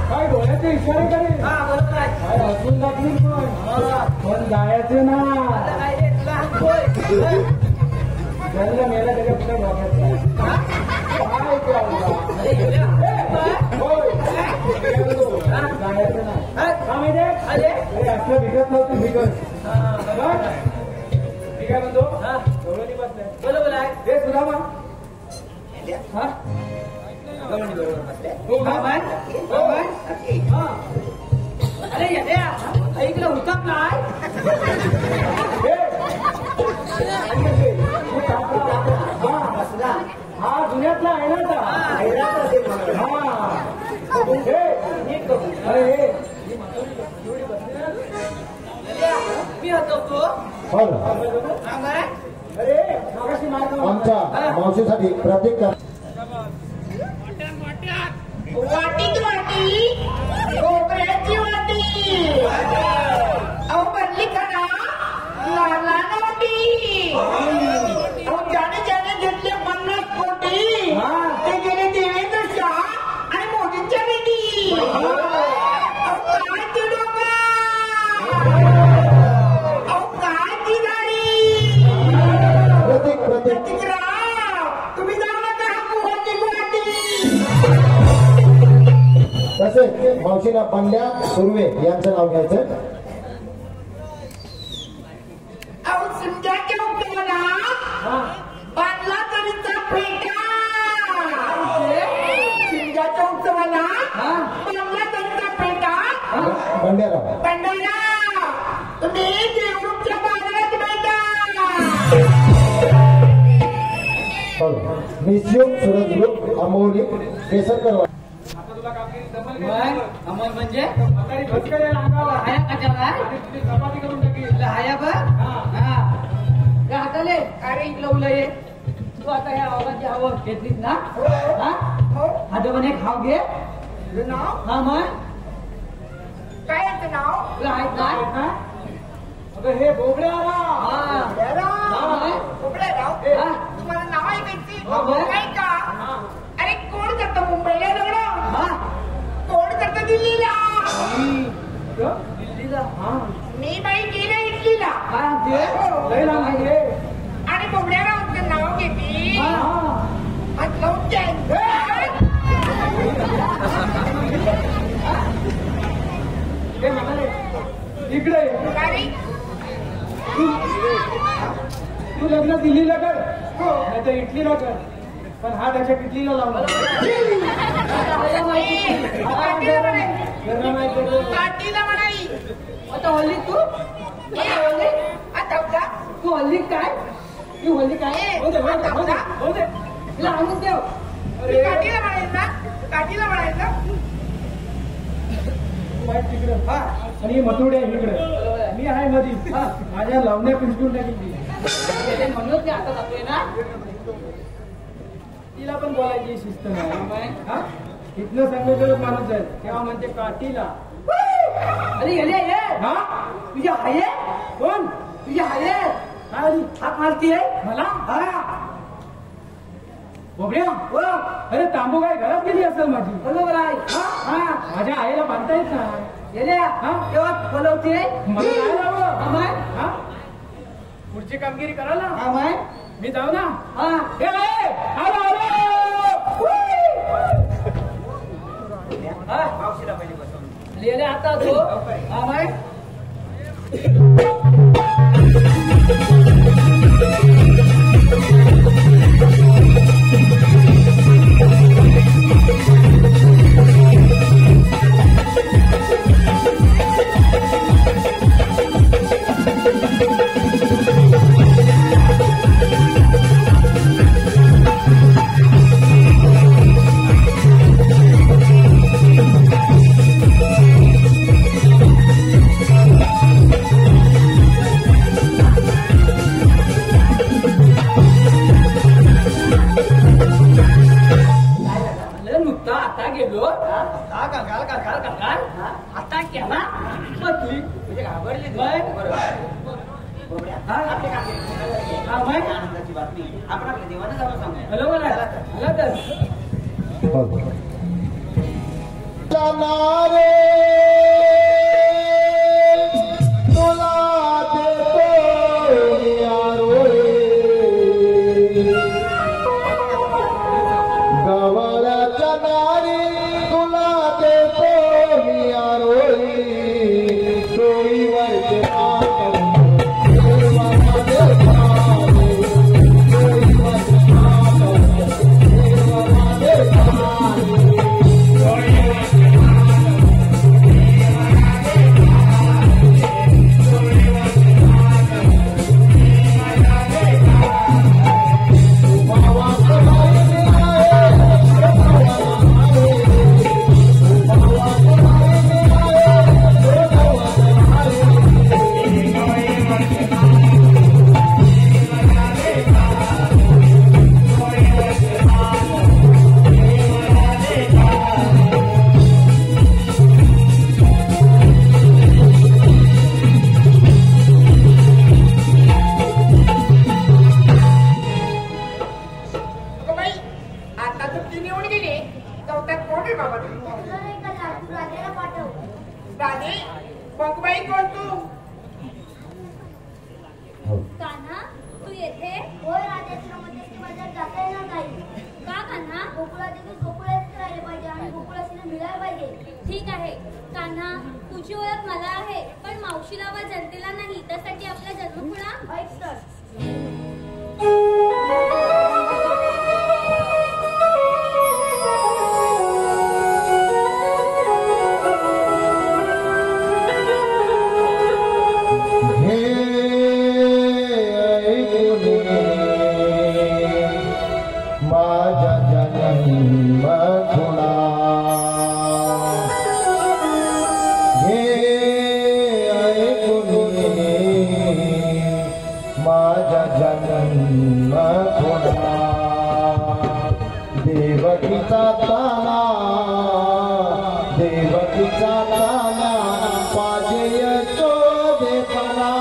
काय डोळ्याचे इशारे करेल काय हसून दाखवील पण जायचं ना ज्यांना मेला त्याच्या कुठे डोक्यात असलं भिकत नव्हती भिकत मी काय म्हणतो गवळणी बसलाय बरोबर आहे हे सुद्धा अरे ऐकलं होतं काय हा जुन्यातला आहे ना अरे मी होतो आमच्या मावशीसाठी प्रतीक वाटीत वाटी खोबऱ्याची वाटी अहो बनली करा लाला नोटी अहो ज्याने ज्याने घेतले 50 कोटी ते गेले देवेंद्र शाह आणि मोदींच्या भेटी अहो काय ती डोका अहो काय ती गाडी प्रतिक्राम तुम्ही जाऊ नका वाटी तसेच मावशीला पंड्या सुर्वे यांचं नाव घ्यायचं अहो सिंध्याच्या उपयोगाला बांधला तरीचा फेटा सिंध्याच्या उत्सवाला बांधला तरीचा फेटा पंड्याराव तुम्ही देवरूपच्या बाजारात बैठा निश्चित सूरज ग्रुप अमोली केसरकर अमोल म्हणजे हाया कशाला चपाती करून टाकी हाया बघ हाताले अरे इकलं ये तू आता ह्या आवाजाची हवं घेतलीस ना आता म्हणे खाऊ घे नाव हा मग काय आहे ते नाव तुला आहेत ना अगं हे बोबड्या तुम्हाला नाव ऐकायची काय का अरे कोण जातं मुंबईला दगड कोण जातं दिल्लीला मी बाई गेले इटलीला आणि बोबड्यारावचं नाव घेतली इकडे तू लग्न दिल्लीला कर नाही तर इटलीला कर पण हा त्याच्या किटलीला लावला काठीला म्हणाई. आता हल्ली तू तू हल्ली काय तू हल्ली काय हो दे तिला आणून देव. काठीला म्हणायचं ना, काठीला म्हणायचं. तिकडे हा आणि मथुडे इकडे मी आहे मधी हा माझ्या लावण्या पिंजून टाकली म्हणून मी आता जातोय ना. तिला पण बोलायची शिस्त नाही हा इथनं सांगितलेलं माणूस आहे तेव्हा म्हणते काठीला. अरे गेले हा तुझ्या हाय कोण तुझ्या हाय हात मारती आहे मला हा बोबड्या अरे तांबू काय घरात गेली असेल माझी. बरोबर आहे हा माझ्या आईला बांधता येत ना गेल्या तेव्हा बोलवते मला काय लावं हा पुढची कामगिरी करायला हा माय मी जाऊ ना हा मावशीला पहिले बसवून लिहिले आता तो हा माय आता केला म्हणजे घाबरली आनंदाची बातमी आपण आपल्या देवानं जाऊन सांगू. हॅलो मला तर जाणारे तुला देतो गवळ्याच्या नारी तुला देतो मी आरोळी सोयीवरचे कान्हा तू येथे होय राजाश्रमामध्ये बाजार जाता येणार नाही का कान्हा गोकुळाचे गोकुळात राहिले पाहिजे आणि गोकुळाशीला मिळायला पाहिजे. ठीक आहे कान्हा तुझी ओळख मला आहे पण मावशीला व जनतेला नाही त्यासाठी आपला जन्मखुणा ऐक तर देवकीचा ताना पाजे यशोदेपणा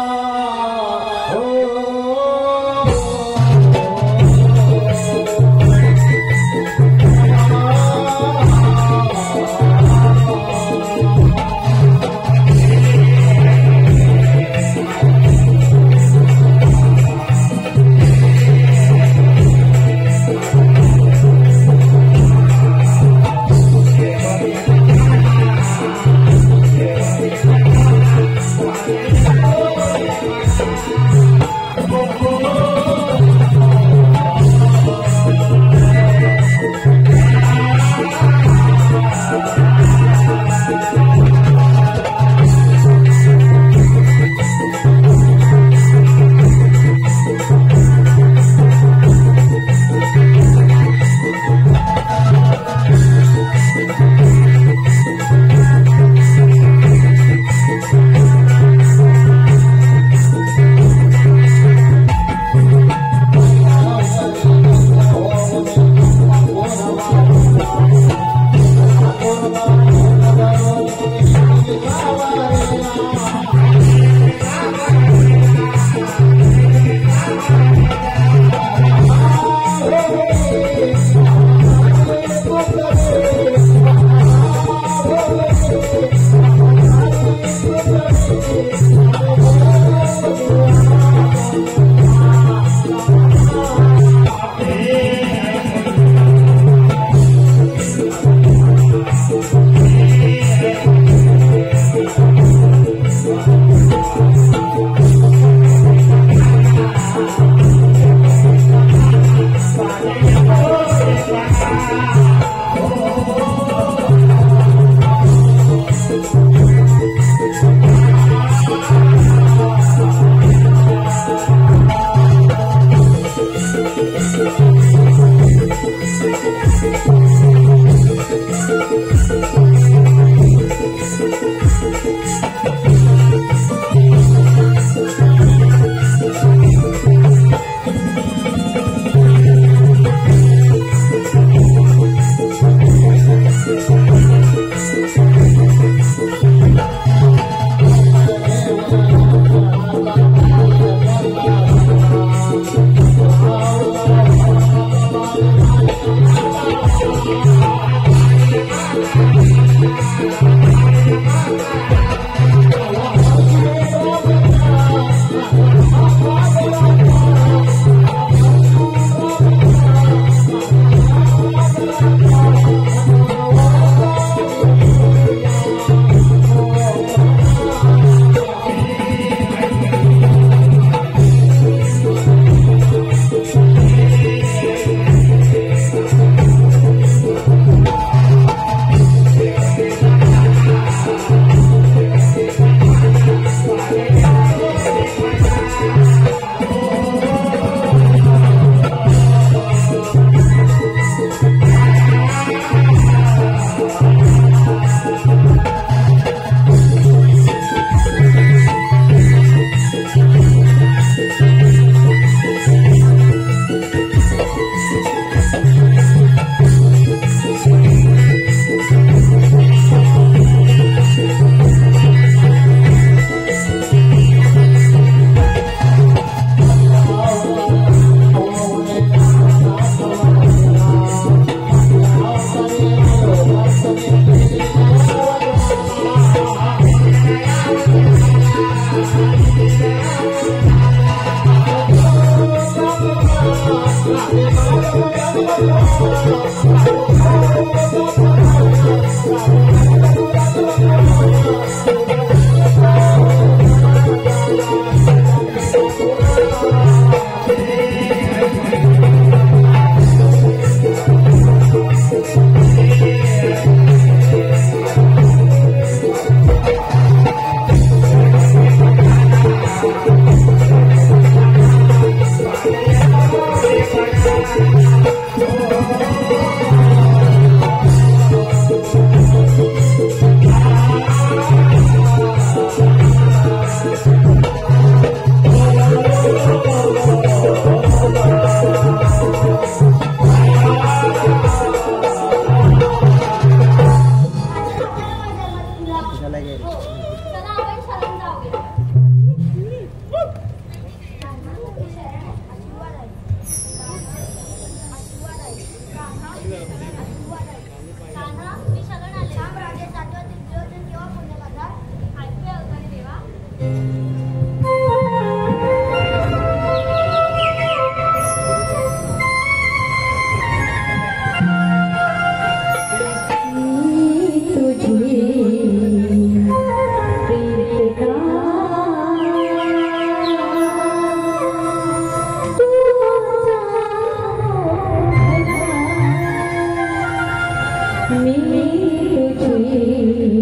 मी तुझी